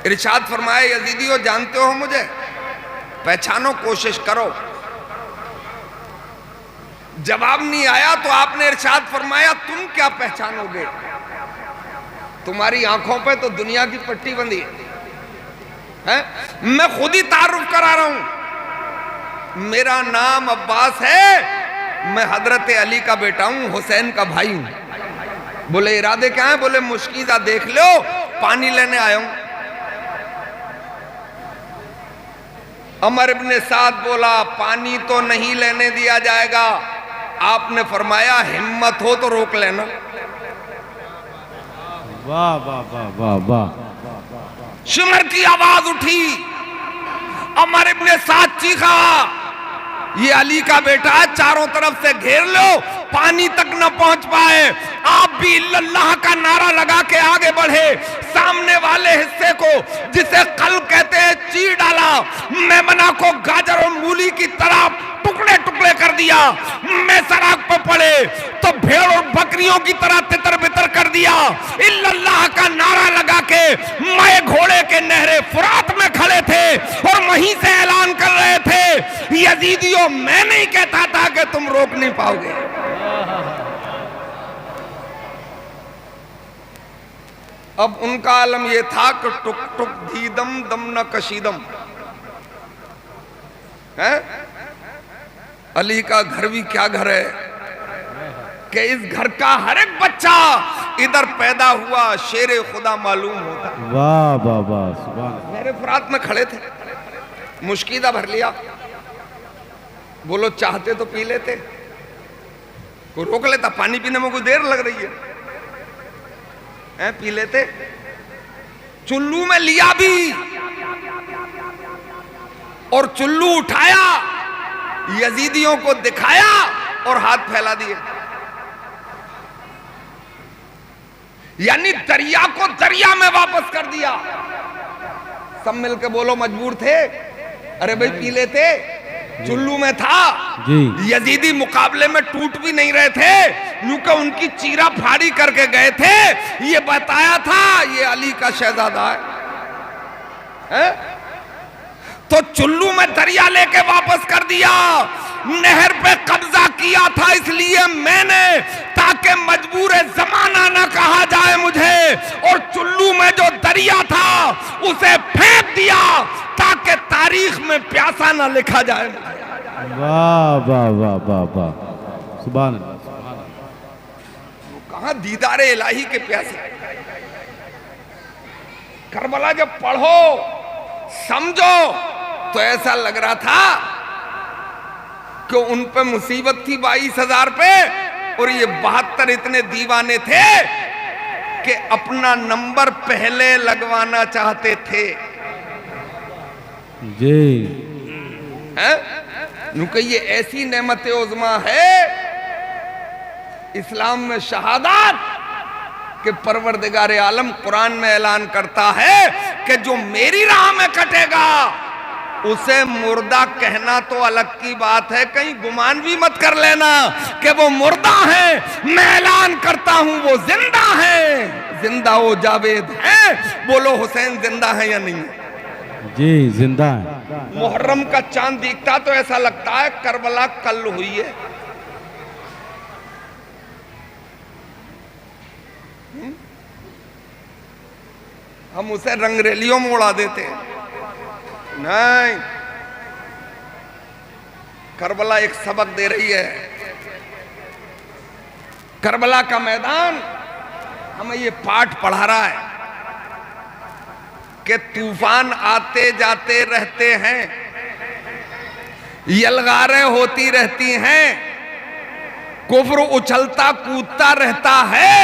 इरशाद फरमाया, यजीदियों जानते हो मुझे, पहचानो, कोशिश करो। जवाब नहीं आया तो आपने इरशाद फरमाया, तुम क्या पहचानोगे? तुम्हारी आंखों पे तो दुनिया की पट्टी बंधी है। मैं खुद ही तारुफ करा रहा हूं, मेरा नाम अब्बास है, मैं हजरत अली का बेटा हूं, हुसैन का भाई हूं। बोले, इरादे क्या है? बोले, मुश्किदा देख लो, पानी लेने आया हूं। अमर इब्ने साद बोला, पानी तो नहीं लेने दिया जाएगा। आपने फरमाया, हिम्मत हो तो रोक लेना। वाह वाह वाह वाह वाह। शिमर की आवाज उठी, अमर इब्ने साद चीखा, ये अली का बेटा, चारों तरफ से घेर लो, पानी तक न पहुंच पाए। आप भी अल्लाह का नारा लगा के आगे बढ़े, सामने वाले हिस्से को जिसे कल कहते हैं चीर डाला, मेमना को गाजर और मूली की तरह टुकड़े टुकड़े कर दिया। मैं सड़क पर पड़े तो भेड़ और बकरियों की तरह तितर बितर कर दिया। अल्लाह का नारा लगा के मैं घोड़े के नहरे फुरात में खड़े थे और वहीं से ऐलान कर रहे थे, यजीदियों मैं नहीं कहता था कि तुम रोक नहीं पाओगे। अब उनका आलम यह था कि टुक टुक धीदम दम न कशीदम है। अली का घर भी क्या घर है कि इस घर का हर एक बच्चा इधर पैदा हुआ शेरे खुदा मालूम होता। वाह वाह वाह, सुभान। मेरे फुरात में खड़े थे, मुश्किदा भर लिया। बोलो, चाहते तो पी लेते, कोई रोक लेता, पानी पीने में कोई देर लग रही है, पी लेते। चुल्लू में लिया भी और चुल्लू उठाया, यजीदियों को दिखाया और हाथ फैला दिए। यानी दरिया को दरिया में वापस कर दिया। सब मिलकर बोलो, मजबूर थे? अरे भाई पी लेते, चुल्लू में था। जी। यजीदी मुकाबले में टूट भी नहीं रहे थे, यूं उनकी चीरा फाड़ी करके गए थे। ये बताया था ये अली का शहजादा है? तो चुल्लू में दरिया लेके वापस कर दिया। नहर पे कब्जा किया था इसलिए मैंने, ताकि मजबूर जमाना ना कहा जाए मुझे। और चुल्लू में जो दरिया था उसे फेंक दिया ताकि तारीख में प्यासा ना लिखा जाए। वाह वाह वाह वाह वाह, सुभान अल्लाह। कहां दीदारे इलाही के प्यासे। करबला जब पढ़ो समझो तो ऐसा लग रहा था कि उन पे मुसीबत थी 22,000 पे, और ये 72 इतने दीवाने थे कि अपना नंबर पहले लगवाना चाहते थे। जी क्योंकि ये ऐसी नेमत उज़्मा है इस्लाम में शहादत कि परवरदिगार आलम कुरान में ऐलान करता है कि जो मेरी राह में कटेगा उसे मुर्दा कहना तो अलग की बात है, कहीं गुमान भी मत कर लेना कि वो मुर्दा है। मैं ऐलान करता हूं वो जिंदा है, जिंदा वो जावेद है। बोलो हुसैन जिंदा है या नहीं? जी जिंदा है। मुहर्रम का चांद दिखता तो ऐसा लगता है करबला कल हुई है। हम उसे रंगरेलियों में उड़ा देते हैं। नहीं, करबला एक सबक दे रही है। करबला का मैदान हमें ये पाठ पढ़ा रहा है कि तूफान आते जाते रहते हैं, यलगारें होती रहती हैं, कुफ्र उछलता कूदता रहता है,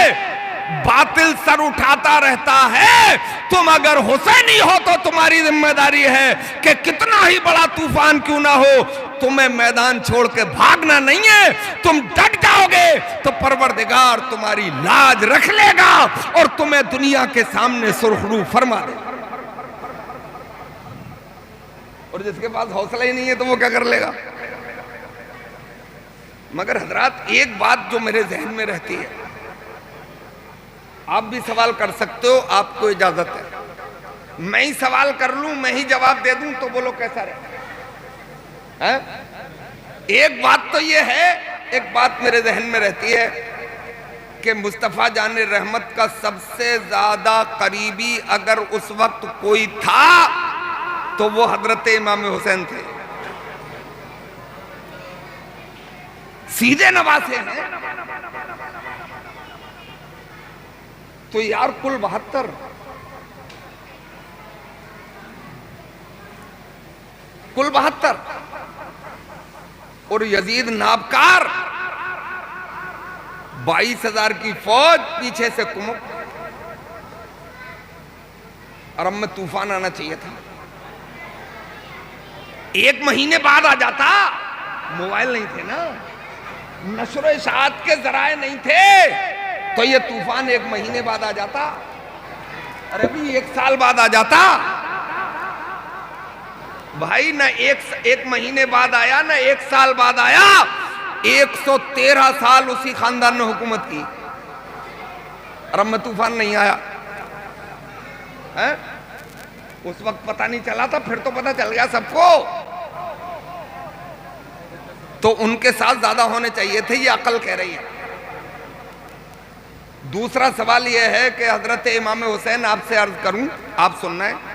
बातिल सर उठाता रहता है। तुम अगर हुसैनी हो तो तुम्हारी जिम्मेदारी है कि कितना ही बड़ा तूफान क्यों ना हो, तुम्हें मैदान छोड़ के भागना नहीं है। तुम डट जाओगे तो परवरदिगार तुम्हारी लाज रख लेगा और तुम्हें दुनिया के सामने सुरखरू फरमा देगा। और जिसके पास हौसला ही नहीं है तो वो क्या कर लेगा? मगर हजरात एक बात जो मेरे जहन में रहती है, आप भी सवाल कर सकते हो, आपको इजाजत है। मैं ही सवाल कर लूं, मैं ही जवाब दे दूं तो बोलो कैसा रहे? एक बात तो ये है, एक बात मेरे जहन में रहती है कि मुस्तफा जाने रहमत का सबसे ज्यादा करीबी अगर उस वक्त कोई था तो वो हजरत इमाम हुसैन थे। सीधे नवासे हैं तो यार कुल 72, कुल 72 और यजीद नाबकार 22,000 की फौज पीछे से कुमुक। अरब में तूफान आना चाहिए था, 1 महीने बाद आ जाता। मोबाइल नहीं थे ना, नशर इशाअत के जराए नहीं थे, तो ये तूफान 1 महीने बाद आ जाता। अरे भी 1 साल बाद आ जाता भाई, ना एक महीने बाद आया ना 1 साल बाद आया। 113 साल उसी खानदान ने हुकूमत की, अरब में तूफान नहीं आया है? उस वक्त पता नहीं चला था, फिर तो पता चल गया सबको। तो उनके साथ ज्यादा होने चाहिए थे, ये अकल कह रही है। दूसरा सवाल यह है कि हजरत इमाम हुसैन, आपसे अर्ज करूं, आप सुनना है,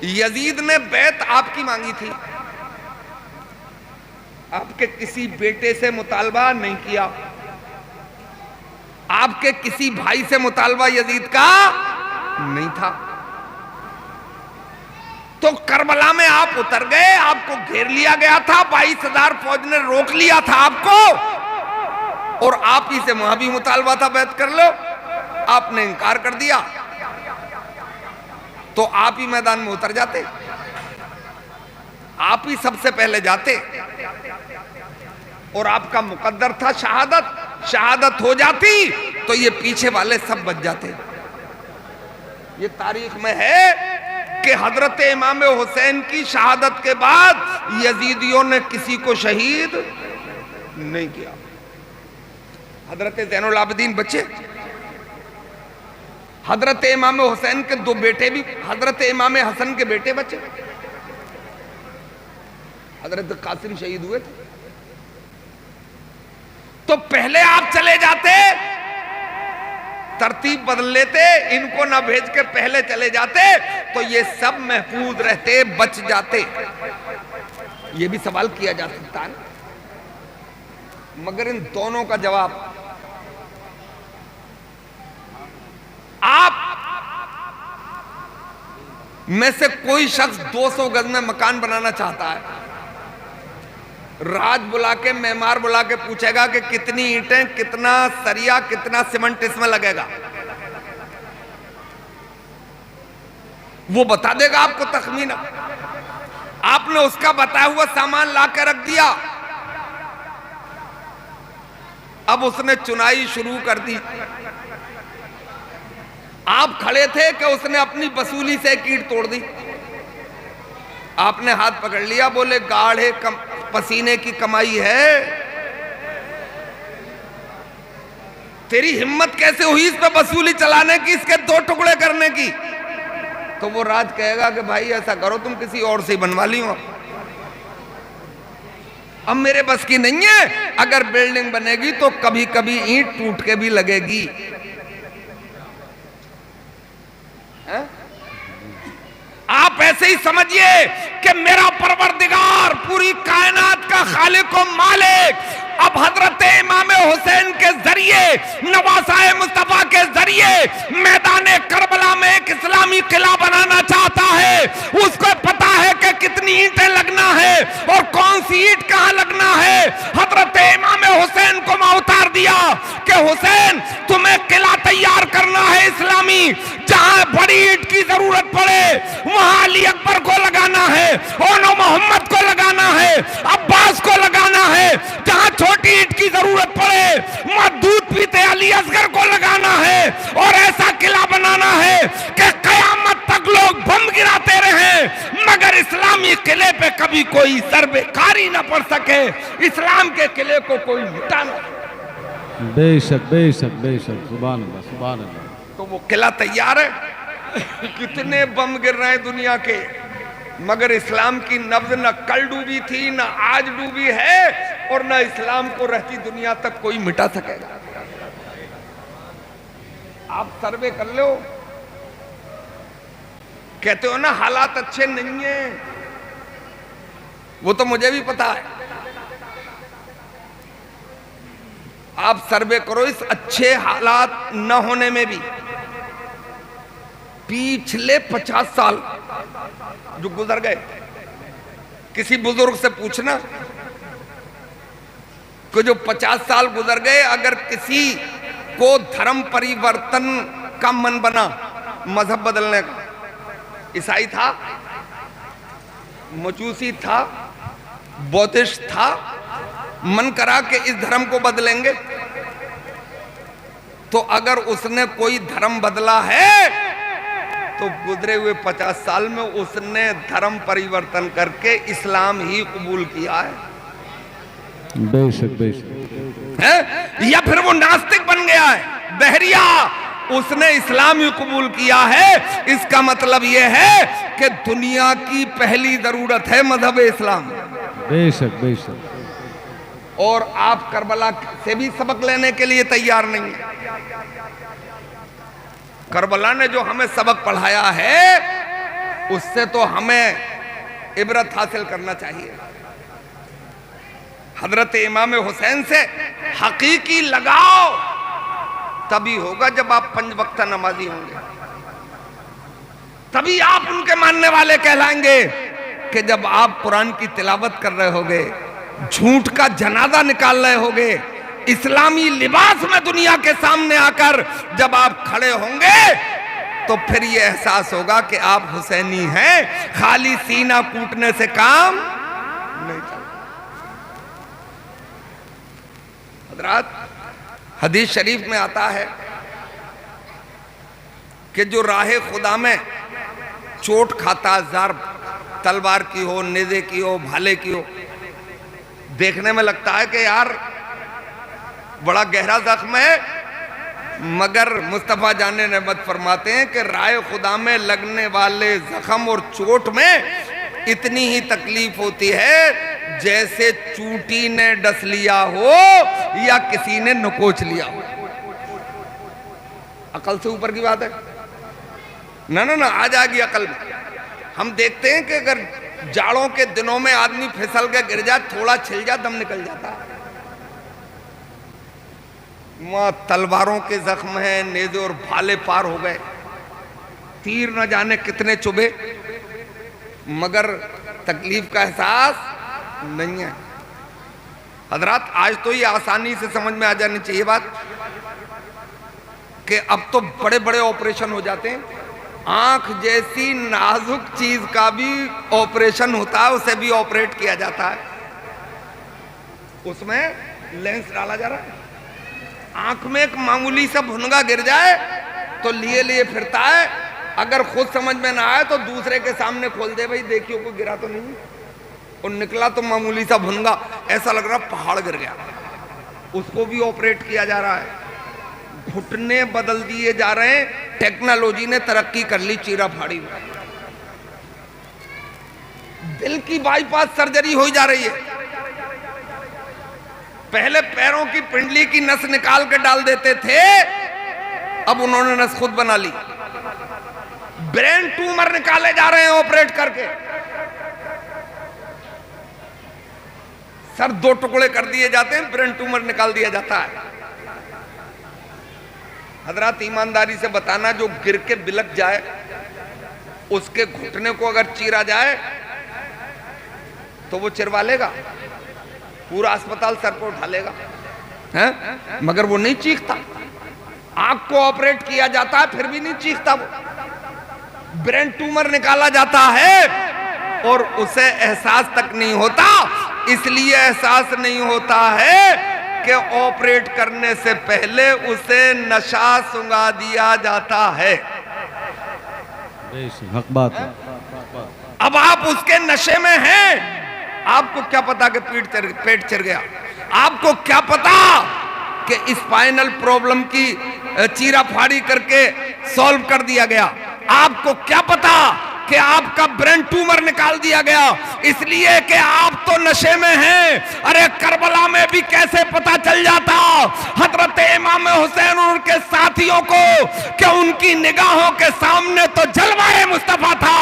यजीद ने बैत आपकी मांगी थी, आपके किसी बेटे से मुतालबा नहीं किया, आपके किसी भाई से मुतालबा यजीद का नहीं था। तो करबला में आप उतर गए, आपको घेर लिया गया था, 22,000 फौज ने रोक लिया था आपको, और आप ही से वहां भी मुतालबा था बैत कर लो, आपने इनकार कर दिया। तो आप ही मैदान में उतर जाते, आप ही सबसे पहले जाते, और आपका मुकद्दर था शहादत। शहादत हो जाती तो ये पीछे वाले सब बच जाते। ये तारीख में है कि हजरत इमाम हुसैन की शहादत के बाद यजीदियों ने किसी को शहीद नहीं किया। हजरत ज़ैनुल आबिदीन बच्चे, हजरत इमाम हुसैन के 2 बेटे भी, हजरत इमाम हसन के बेटे बच्चे, हजरत कासिम शहीद हुए थे। तो पहले आप चले जाते, तरतीब बदल लेते, इनको ना भेज के पहले चले जाते तो ये सब महफूज रहते, बच जाते। ये भी सवाल किया जा सकता है, मगर इन दोनों का जवाब आप में से कोई शख्स 200 गज में मकान बनाना चाहता है, राज बुला के, मेमार बुला के पूछेगा कि कितनी ईंटें, कितना सरिया, कितना सीमेंट इसमें लगेगा, वो बता देगा आपको तखमीना। आपने उसका बताया हुआ सामान ला के रख दिया, अब उसने चुनाई शुरू कर दी। आप खड़े थे कि उसने अपनी वसूली से एक ईंट तोड़ दी, आपने हाथ पकड़ लिया, बोले गाढ़े पसीने की कमाई है, तेरी हिम्मत कैसे हुई इस पे वसूली चलाने की, इसके 2 टुकड़े करने की? तो वो राज कहेगा कि भाई ऐसा करो, तुम किसी और से बनवा ली हो, अब मेरे बस की नहीं है। अगर बिल्डिंग बनेगी तो कभी कभी ईंट टूट के भी लगेगी। आप ऐसे ही समझिए कि मेरा परवरदिगार, पूरी कायनात का खालिक व मालिक, अब हजरत इमाम हुसैन के जरिए, नवासाए मुस्तफा के जरिए मैदान करबला में एक इस्लामी किला बनाना चाहता है। उसको पता है कि कितनी ईंटें लगना है और कौन सी ईंट कहां लगना है। हजरत इमाम हुसैन को मैं उतार दिया कि हुसैन, तुम्हें किला तैयार करना है इस्लामी, जहां बड़ी ईंट की जरूरत पड़े वहां अली अकबर को लगाना है, ओनो मोहम्मद को लगाना है, अब्बास को लगाना है। जहां छोटी ईंट की जरूरत पड़े वहां दूध पीते अली असगर को लगाना है। और ऐसा किला बनाना है कि कयामत तक लोग बम गिराते रहे मगर इस्लामी किले पे कभी कोई सरबेकारी ना पड़ सके, इस्लाम के किले को कोई लुटा ना। बेशक बेशक बेशक, सुभान अल्लाह सुभान अल्लाह। तो वो किला तैयार है। कितने बम गिर रहे हैं दुनिया के, मगर इस्लाम की नब्ज न कल डूबी थी, न आज डूबी है, और न इस्लाम को रहती दुनिया तक कोई मिटा सकेगा। आप सर्वे कर लो, कहते हो ना हालात अच्छे नहीं है, वो तो मुझे भी पता है। आप सर्वे करो इस अच्छे हालात न होने में भी। पिछले 50 साल जो गुजर गए, किसी बुजुर्ग से पूछना कि जो 50 साल गुजर गए, अगर किसी को धर्म परिवर्तन का मन बना, मजहब बदलने का, ईसाई था, मजूसी था, बौद्धिस्ट था, मन करा कि इस धर्म को बदलेंगे, तो अगर उसने कोई धर्म बदला है तो गुजरे हुए 50 साल में उसने धर्म परिवर्तन करके इस्लाम ही कबूल किया है। बेशक बेशक है, या फिर वो नास्तिक बन गया है, बहरिया, उसने इस्लाम ही कबूल किया है। इसका मतलब यह है कि दुनिया की पहली जरूरत है मजहब इस्लाम। बेशक बेशक। और आप करबला से भी सबक लेने के लिए तैयार नहीं है। करबला ने जो हमें सबक पढ़ाया है उससे तो हमें इबरत हासिल करना चाहिए। हजरत इमाम हुसैन से हकीकी लगाओ तभी होगा जब आप 5 वक्त नमाजी होंगे, तभी आप उनके मानने वाले कहलाएंगे। कि जब आप कुरान की तिलावत कर रहे होगे, झूठ का जनाजा निकाल रहे होगे, इस्लामी लिबास में दुनिया के सामने आकर जब आप खड़े होंगे, तो फिर ये एहसास होगा कि आप हुसैनी हैं। खाली सीना कूटने से काम नहीं चलता। हजरात, हदीस शरीफ में आता है कि जो राहे खुदा में चोट खाता, ज़र तलवार की हो, नेज़े की हो, भाले की हो, देखने में लगता है कि यार बड़ा गहरा जख्म है, मगर मुस्तफ़ा जाने रहमत फरमाते हैं कि राय खुदा में लगने वाले जख्म और चोट में इतनी ही तकलीफ होती है जैसे चूंटी ने डस लिया हो या किसी ने नकोच लिया हो। अकल से ऊपर की बात है ना ना ना, आ जाएगी अकल में। हम देखते हैं कि अगर जाड़ों के दिनों में आदमी फिसल के गिर जाए, थोड़ा छिल जाए, दम निकल जाता है। वहां तलवारों के जख्म हैं, नेज़े और भाले पार हो गए, तीर न जाने कितने चुभे, मगर तकलीफ का एहसास नहीं है। हजरात, आज तो ये आसानी से समझ में आ जानी चाहिए बात कि अब तो बड़े बड़े ऑपरेशन हो जाते हैं। आंख जैसी नाजुक चीज का भी ऑपरेशन होता है, उसे भी ऑपरेट किया जाता है, उसमें लेंस डाला जा रहा है। आंख में एक मामूली सा भुनगा गिर जाए तो लिए लिए फिरता है, अगर खुद समझ में ना आए तो दूसरे के सामने खोल दे, भाई देखियो कोई गिरा तो नहीं, और निकला तो मामूली सा भुनगा, ऐसा लग रहा पहाड़ गिर गया, उसको भी ऑपरेट किया जा रहा है। घुटने बदल दिए जा रहे हैं, टेक्नोलॉजी ने तरक्की कर ली चीरा फाड़ी में। दिल की बाईपास सर्जरी हो जा रही है। पहले पैरों की पिंडली की नस निकाल के डाल देते थे, अब उन्होंने नस खुद बना ली। ब्रेन ट्यूमर निकाले जा रहे हैं ऑपरेट करके, सर 2 टुकड़े कर दिए जाते हैं, ब्रेन ट्यूमर निकाल दिया जाता है। हजरात, ईमानदारी से बताना, जो गिर के बिलक जाए उसके घुटने को अगर चीरा जाए तो वो चिरवा लेगा, पूरा अस्पताल सर पर उठा लेगा, है? मगर वो नहीं चीखता। आंख को ऑपरेट किया जाता है, फिर भी नहीं चीखता वो। ब्रेन ट्यूमर निकाला जाता है और उसे एहसास तक नहीं होता। इसलिए एहसास नहीं होता है कि ऑपरेट करने से पहले उसे नशा सुंघा दिया जाता है। हक बात है। अब आप उसके नशे में हैं, आपको क्या पता कि पेट चिर गया, आपको क्या पता कि स्पाइनल प्रॉब्लम की चीरा फाड़ी करके सॉल्व कर दिया गया, आपको क्या पता कि आपका ब्रेन ट्यूमर निकाल दिया गया, इसलिए कि आप तो नशे में हैं। अरे करबला में भी कैसे पता चल जाता हजरत इमाम हुसैन और उनके साथियों को कि उनकी निगाहों के सामने तो जलवाए मुस्तफा था,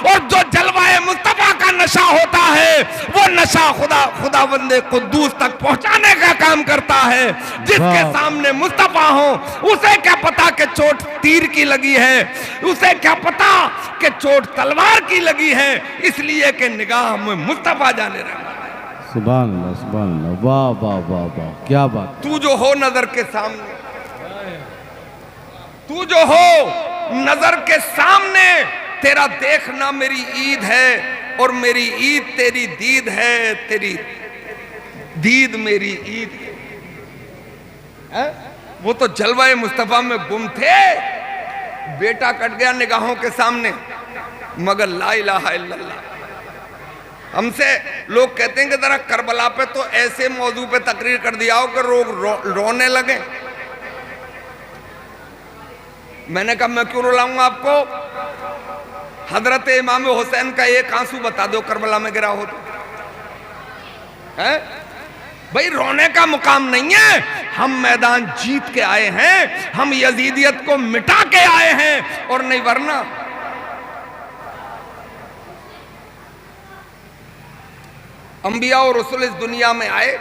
और जो जलवाए मुस्तफा का नशा होता है वो नशा खुदावंदे कुद्दूस तक पहुंचाने का काम करता है। जिसके सामने मुस्तफा हो उसे क्या पता कि चोट तीर की लगी है, उसे क्या पता कि चोट तलवार की लगी है, इसलिए कि निगाह में मुस्तफा जाने रहा। सुभान अल्लाह, सुभान अल्लाह, वाह वाह वाह वाह, क्या बात। तू जो हो नजर के सामने, तू जो हो नजर के सामने, तेरा देखना मेरी ईद है और मेरी ईद तेरी दीद है, तेरी दीद मेरी ईद है। वो तो जलवाए मुस्तफा में गुम थे, बेटा कट गया निगाहों के सामने, मगर ला इलाहा इल्लल्लाह। हमसे लोग कहते हैं कि जरा करबला पे तो ऐसे मौजू पे तकरीर कर दिया हो कि लोग रोने लगे। मैंने कहा मैं क्यों रुलाऊंगा आपको, हजरत इमाम हुसैन का एक आंसू बता दो करबला में गिरा हो तो, है भाई। रोने का मुकाम नहीं है, हम मैदान जीत के आए हैं, हम यजीदियत को मिटा के आए हैं, और नहीं वरना अंबिया और रसूल इस दुनिया में आए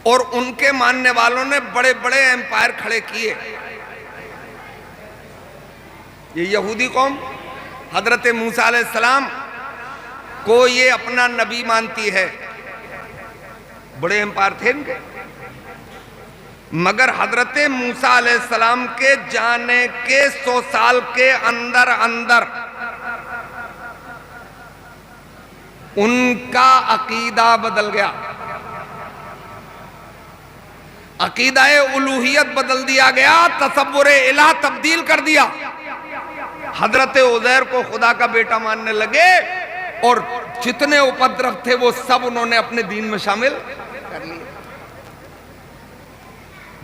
और उनके मानने वालों ने बड़े बड़े एम्पायर खड़े किए। ये यहूदी कौम हजरत मूसा अलैहिस्सलाम को ये अपना नबी मानती है, बड़े एम्पायर थे इनके, मगर हजरत मूसा अलैहिस्सलाम के जाने के 100 साल के अंदर अंदर उनका अकीदा बदल गया, अकीदाए उलूहियत बदल दिया गया, तसव्वुरे इलाह तब्दील कर दिया। हजरत उज़ैर को खुदा का बेटा मानने लगे और जितने उपद्रव थे वो सब उन्होंने अपने दीन में शामिल कर लिए।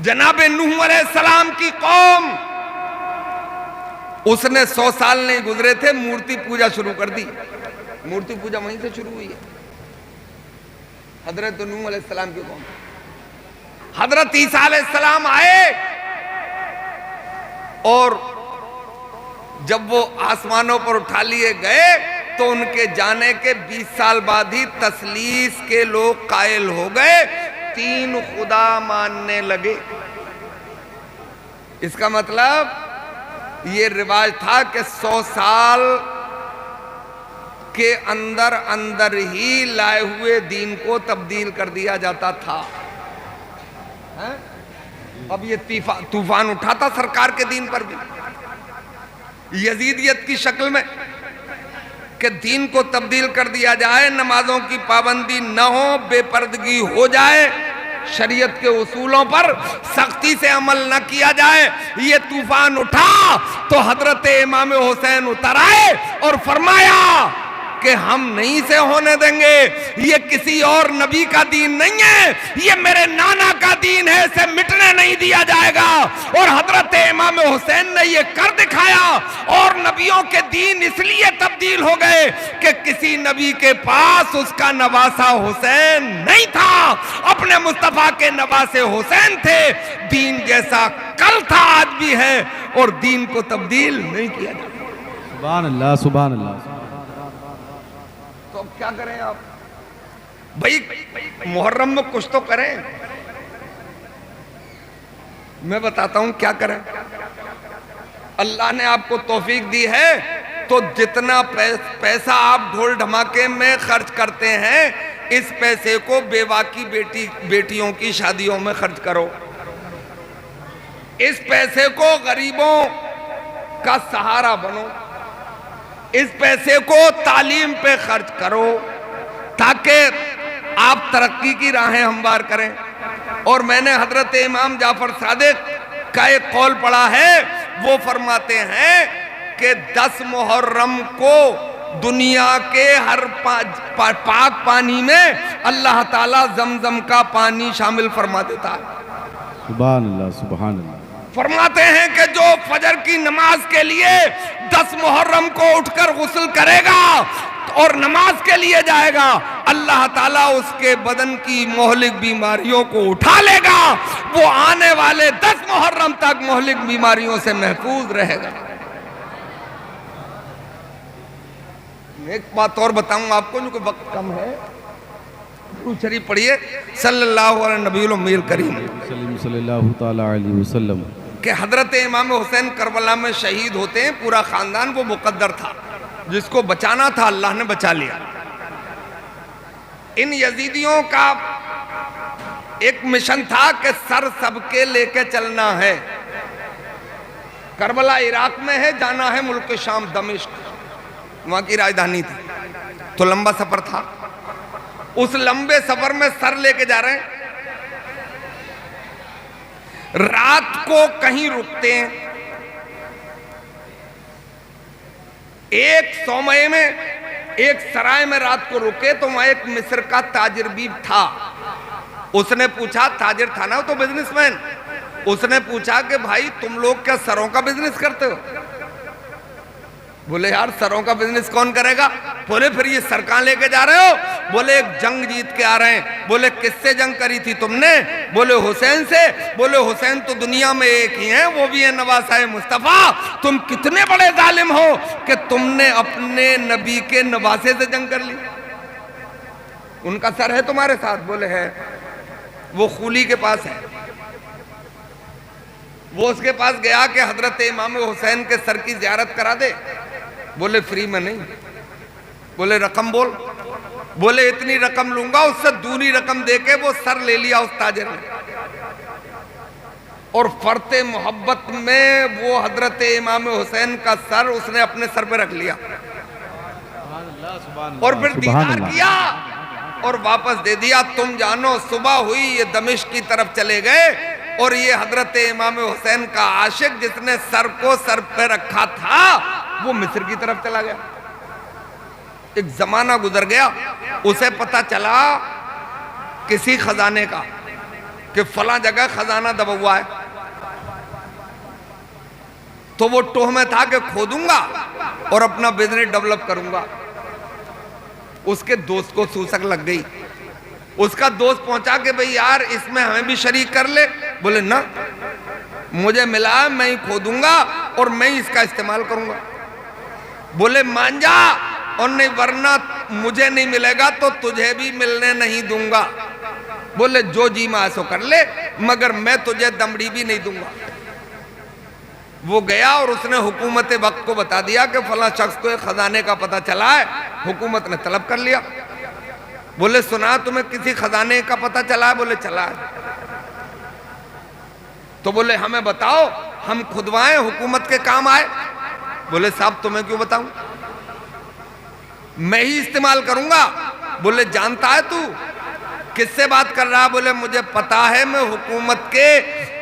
जनाबे नूह अलैहिस्सलाम की कौम, उसने 100 साल नहीं गुजरे थे, मूर्ति पूजा शुरू कर दी। मूर्ति पूजा वहीं से शुरू हुई है, हजरत नूह अलैहिस्सलाम की कौम। हजरत ईसा अलैहिस्सलाम आए और जब वो आसमानों पर उठा लिए गए तो उनके जाने के 20 साल बाद ही तस्लीस के लोग कायल हो गए, 3 खुदा मानने लगे। इसका मतलब ये रिवाज था कि 100 साल के अंदर अंदर ही लाए हुए दीन को तब्दील कर दिया जाता था। है? अब ये तूफान उठा था सरकार के दीन पर भी, यजीदियत की शक्ल में, कि दीन को तब्दील कर दिया जाए, नमाजों की पाबंदी न हो, बेपर्दगी हो जाए, शरीयत के उसूलों पर सख्ती से अमल न किया जाए। ये तूफान उठा तो हजरत इमाम हुसैन उतर आए और फरमाया कि हम नहीं से होने देंगे, ये किसी और नबी का दीन नहीं है, ये मेरे नाना का दीन है, इसे मिटने नहीं दिया जाएगा। और हजरत इमाम हुसैन ने ये कर दिखाया। और नबियों के दीन इसलिए तब्दील हो गए कि किसी नबी के पास उसका नवासा हुसैन नहीं था, अपने मुस्तफा के नवासे हुसैन थे। दीन जैसा कल था आज भी है और दीन को तब्दील नहीं किया जाता। सुभान अल्लाह, सुभान अल्लाह। तो अब क्या करें आप भाई, मुहर्रम में कुछ तो करें। मैं बताता हूं क्या करें। अल्लाह ने आपको तौफीक दी है तो जितना पैसा आप ढोल धमाके में खर्च करते हैं, इस पैसे को बेवा की बेटियों की शादियों में खर्च करो। इस पैसे को गरीबों का सहारा बनो। इस पैसे को तालीम पे खर्च करो ताकि आप तरक्की की राहें हमवार करें। और मैंने हजरत इमाम जाफर सादिक का एक कौल पढ़ा है, वो फरमाते हैं कि 10 मुहर्रम को दुनिया के हर पाक पानी में अल्लाह ताला जमजम का पानी शामिल फरमा देता है। सुभान अल्लाह, सुभान अल्लाह। फरमाते हैं कि जो फजर की नमाज के लिए 10 मुहर्रम को उठकर गुस्ल करेगा और नमाज के लिए जाएगा, अल्लाह ताला उसके बदन की मोहलिक बीमारियों को उठा लेगा। वो आने वाले 10 मुहर्रम तक मोहलिक बीमारियों से महफूज रहेगा। एक बात और बताऊं आपको, जो वक्त कम है, शरीफ पढ़िए सल्लल्लाहु अलैहि सल्लल्लाहु तआला अलैहि वसल्लम कि हजरत इमाम हुसैन करबला में शहीद होते हैं। पूरा खानदान वो मुकद्दर था, जिसको बचाना था अल्लाह ने बचा लिया। इन यजीदियों का एक मिशन था कि सर सबके लेके चलना है। करबला इराक में है, जाना है मुल्क शाम दमिश्क, वहां की राजधानी थी। तो लंबा सफर था, उस लंबे सफर में सर लेके जा रहे हैं। रात को कहीं रुकते हैं। एक सौमय में एक सराय में रात को रुके तो वहां एक मिस्र का ताजिर भी था। उसने पूछा, ताजिर था ना, तो बिजनेसमैन, उसने पूछा कि भाई तुम लोग क्या सरों का बिजनेस करते हो? बोले यार सरों का बिजनेस कौन करेगा। बोले फिर ये सर कहां लेके जा रहे हो? बोले एक जंग जीत के आ रहे हैं। बोले किससे जंग करी थी तुमने? बोले हुसैन से। बोले हुसैन तो दुनिया में एक ही है, वो भी है नवासा मुस्तफा। तुम कितने बड़े जालिम हो कि तुमने अपने नबी के नवासे से जंग कर ली। उनका सर है तुम्हारे साथ? बोले है। वो खूली के पास है। वो उसके पास गया कि हजरत इमाम हुसैन के सर की जियारत करा दे। बोले फ्री में नहीं। बोले रकम बोल। बोले इतनी रकम लूंगा। उससे दूनी रकम देके वो सर ले लिया उस ताजिर ने, और फरते मोहब्बत में वो हजरत इमाम हुसैन का सर उसने अपने सर पे रख लिया और फिर दीदार किया और वापस दे दिया। तुम जानो सुबह हुई, ये दमिश्क की तरफ चले गए और ये हजरत इमाम हुसैन का आशिक जिसने सर को सर पे रखा था वो मिस्र की तरफ चला गया। एक जमाना गुजर गया, उसे पता चला किसी खजाने का कि फला जगह खजाना दबा हुआ है, तो वो टोह में था कि खोदूंगा और अपना बिजनेस डेवलप करूंगा। उसके दोस्त को सूसक लग गई। उसका दोस्त पहुंचा कि भाई यार इसमें हमें भी शरीक कर ले। बोले ना, मुझे मिला मैं ही खोदूंगा और मैं ही इसका इस्तेमाल करूंगा। बोले मान जा, और नहीं वरना मुझे नहीं मिलेगा तो तुझे भी मिलने नहीं दूंगा। बोले जो जी मासो कर ले, मगर मैं तुझे दमड़ी भी नहीं दूंगा। वो गया और उसने हुकूमत वक्त को बता दिया कि फला शख्स को एक खजाने का पता चला है। हुकूमत ने तलब कर लिया। बोले सुना तुम्हें किसी खजाने का पता चला है? बोले चला है। तो बोले हमें बताओ, हम खुदवाएं, हुकूमत के काम आए। बोले साहब तुम्हें क्यों बताऊं, मैं ही इस्तेमाल करूंगा। बोले जानता है तू किससे बात कर रहा है? बोले मुझे पता है, मैं हुकूमत के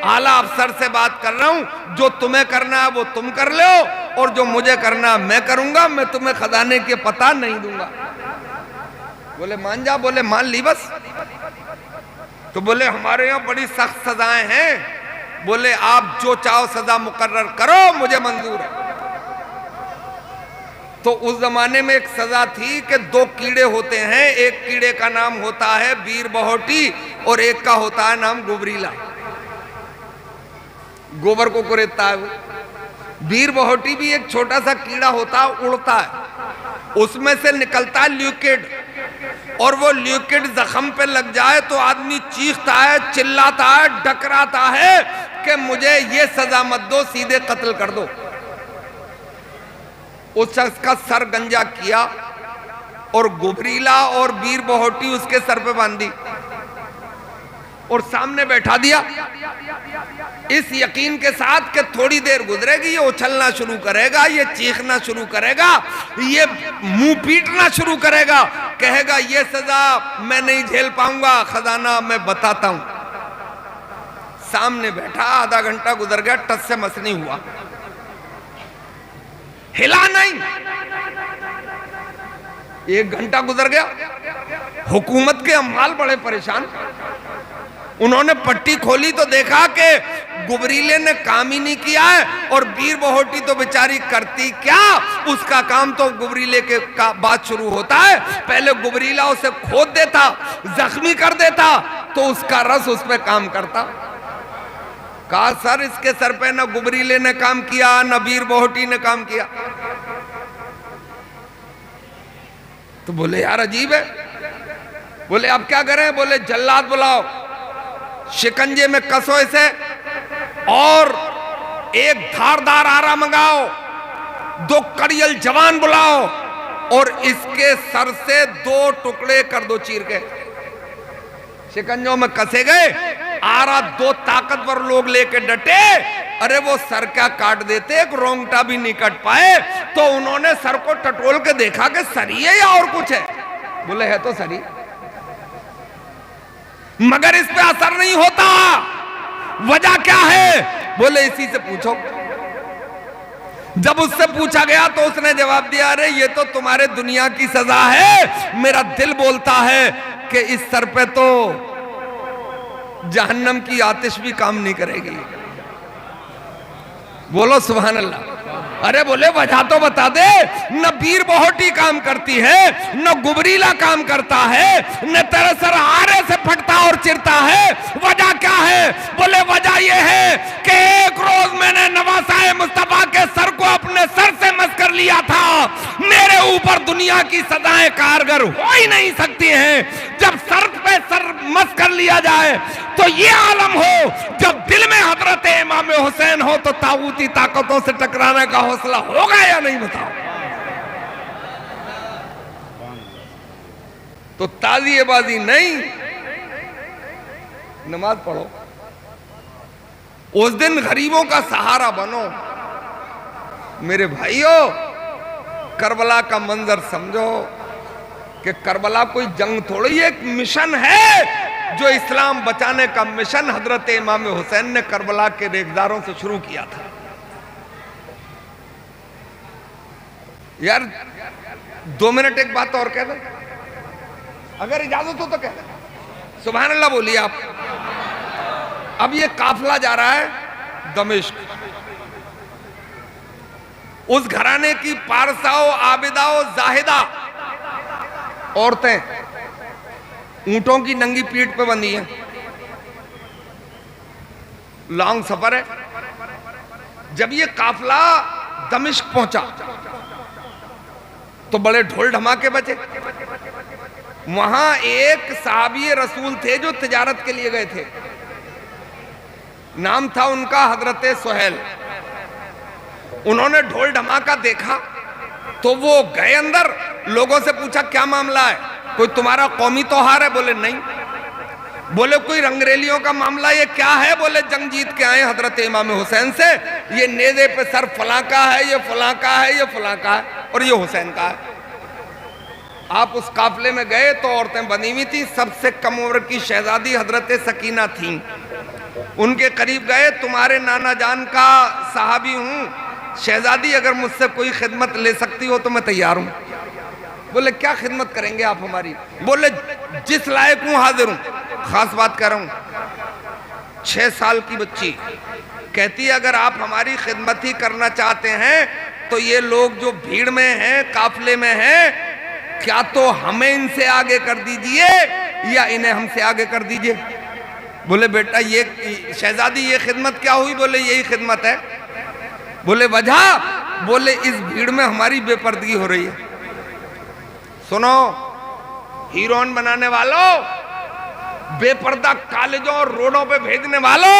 आला अफसर से बात कर रहा हूं। जो तुम्हें करना है वो तुम कर लो, और जो मुझे करना है मैं करूंगा। मैं तुम्हें खजाने के पता नहीं दूंगा। बोले मान जा। बोले मान ली बस। तो बोले हमारे यहां बड़ी सख्त सजाएं हैं। बोले आप जो चाहो सजा मुकर्रर करो, मुझे मंजूर है। तो उस जमाने में एक सजा थी कि 2 कीड़े होते हैं। एक कीड़े का नाम होता है बीर बहोटी और एक का होता है नाम गुबरीला। गोबर को कुरेदता है वो। बीर बहोटी भी एक छोटा सा कीड़ा होता है, उड़ता है, उसमें से निकलता है लिक्विड, और वो लिक्विड जख्म पे लग जाए तो आदमी चीखता है, चिल्लाता है, डकराता है कि मुझे ये सजा मत दो, सीधे कत्ल कर दो। उस शख्स का सर गंजा किया और गुबरीला और बीर बहोटी उसके सर पे बांधी और सामने बैठा दिया, इस यकीन के साथ कि थोड़ी देर गुजरेगी, ये उछलना शुरू करेगा, ये चीखना शुरू करेगा, ये मुंह पीटना शुरू करेगा, कहेगा ये सजा मैं नहीं झेल पाऊंगा, खजाना मैं बताता हूं। सामने बैठा, आधा घंटा गुजर गया, टस से मस नहीं हुआ, हिला नहीं। 1 घंटा गुजर गया, हुकूमत के अम्माल बड़े परेशान। उन्होंने पट्टी खोली तो देखा कि गुबरीले ने काम ही नहीं किया है, और बीर बहोटी तो बेचारी करती क्या, उसका काम तो गुबरीले के का बात शुरू होता है। पहले गुबरीला उसे खोद देता, जख्मी कर देता, तो उसका रस उस पर काम करता। कहा सर इसके सर पे न गुबरीले ने काम किया, न बीर बहोटी ने काम किया। तो बोले यार अजीब है। बोले अब क्या करें? बोले जल्लाद बुलाओ, शिकंजे में कसो इसे, और एक धारदार आरा मंगाओ, 2 कड़ियल जवान बुलाओ, और इसके सर से 2 टुकड़े कर दो चीर के। शिकंजों में कसे गए, आरा 2 ताकतवर लोग लेके डटे। अरे वो सर क्या काट देते, एक रोंगटा भी नहीं कट पाए। तो उन्होंने सर को टटोल के देखा कि सरी है या और कुछ है। बोले है तो सरी, मगर इस पे असर नहीं होता, वजह क्या है? बोले इसी से पूछो। जब उससे पूछा गया तो उसने जवाब दिया, अरे ये तो तुम्हारे दुनिया की सजा है, मेरा दिल बोलता है कि इस सर पे तो जहन्नम की आतिश भी काम नहीं करेगी। बोलो सुभान अल्लाह। अरे बोले वजह तो बता दे। न बीर बहोटी काम करती है, न गुबरीला काम करता है, न तेरे सर आरे से फटता और चिरता है, वजह क्या है? बोले वजह यह है कि एक रोज मैंने नवासाए मुस्तफा के सर को अपने सर से मस कर लिया था। मेरे ऊपर दुनिया की सजाएं कारगर हो ही नहीं सकती हैं। जब सर पे सर मस कर लिया जाए तो ये आलम हो, जब दिल में हजरत इमाम हुसैन हो तो ताऊती ताकतों से टकराने का हौसला होगा या नहीं बताओ? तो ताजिएबाजी नहीं, नमाज पढ़ो, उस दिन गरीबों का सहारा बनो। मेरे भाइयों, करबला का मंजर समझो कि करबला कोई जंग थोड़ी, एक मिशन है जो इस्लाम बचाने का मिशन हजरत इमाम हुसैन ने करबला के रेखदारों से शुरू किया था। यार 2 मिनट एक बात और कह दे, अगर इजाजत हो तो कह दे। सुभान अल्लाह बोलिए आप। अब ये काफिला जा रहा है दमिश्क। उस घराने की पारसाओ, आबिदाओ, जाहिदा औरतें ऊंटों की नंगी पीठ पे बंधी हैं। लॉन्ग सफर है। जब ये काफिला दमिश्क पहुंचा तो बड़े ढोल ढमाके बचे। वहां एक साहबी रसूल थे जो तिजारत के लिए गए थे, नाम था उनका हजरत सुहेल। उन्होंने ढोल धमाका देखा तो वो गए अंदर, लोगों से पूछा क्या मामला है, कोई तुम्हारा कौमी त्योहार है? बोले नहीं। बोले कोई रंगरेलियों का मामला, ये क्या है? बोले जंग जीत के आए हजरत इमाम हुसैन से, ये नेज़े पे सर फलां का है, ये फलां का है, ये फलां का है और ये हुसैन का है। आप उस काफिले में गए तो औरतें बनी हुई थी। सबसे कम उम्र की शहजादी हजरत सकीना थी। उनके करीब गए, तुम्हारे नाना जान का साहबी हूं शहजादी, अगर मुझसे कोई खिदमत ले सकती हो तो मैं तैयार हूं। बोले क्या खिदमत करेंगे आप हमारी? बोले जिस लायक हूं हाजिर हूं। खास बात कर रहा हूं। 6 साल की बच्ची कहती है अगर आप हमारी खिदमत ही करना चाहते हैं तो ये लोग जो भीड़ में हैं, काफिले में हैं, क्या तो हमें इनसे आगे कर दीजिए या इन्हें हमसे आगे कर दीजिए। बोले बेटा ये शहजादी ये खिदमत क्या हुई? बोले यही खिदमत है। बोले वजह? बोले इस भीड़ में हमारी बेपर्दगी हो रही है। सुनो हीरोइन बनाने वालों, बेपर्दा कॉलेजों और रोडों पे भेजने वालों,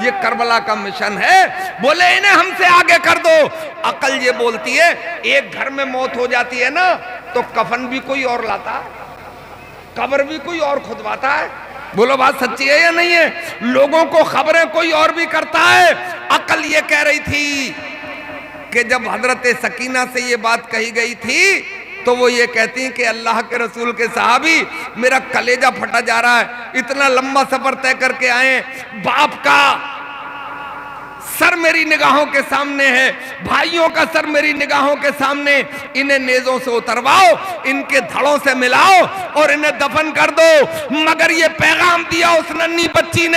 ये करबला का मिशन है। बोले इन्हें हमसे आगे कर दो। अकल ये बोलती है एक घर में मौत हो जाती है ना तो कफन भी कोई और लाता है, कब्र भी कोई और खुदवाता है। बोलो बात सच्ची है या नहीं है? लोगों को खबरें कोई और भी करता है। अकल ये कह रही थी कि जब हजरत सकीना से ये बात कही गई थी तो वो ये कहती हैं कि अल्लाह के रसूल के साहबी मेरा कलेजा फटा जा रहा है, इतना लंबा सफर तय करके आए, बाप का सर मेरी निगाहों के सामने है, भाइयों का सर मेरी निगाहों के सामने, इन्हें नेज़ों से उतरवाओ, इनके धड़ों से मिलाओ और इन्हें दफन कर दो। मगर ये पैगाम दिया उस नन्ही बच्ची ने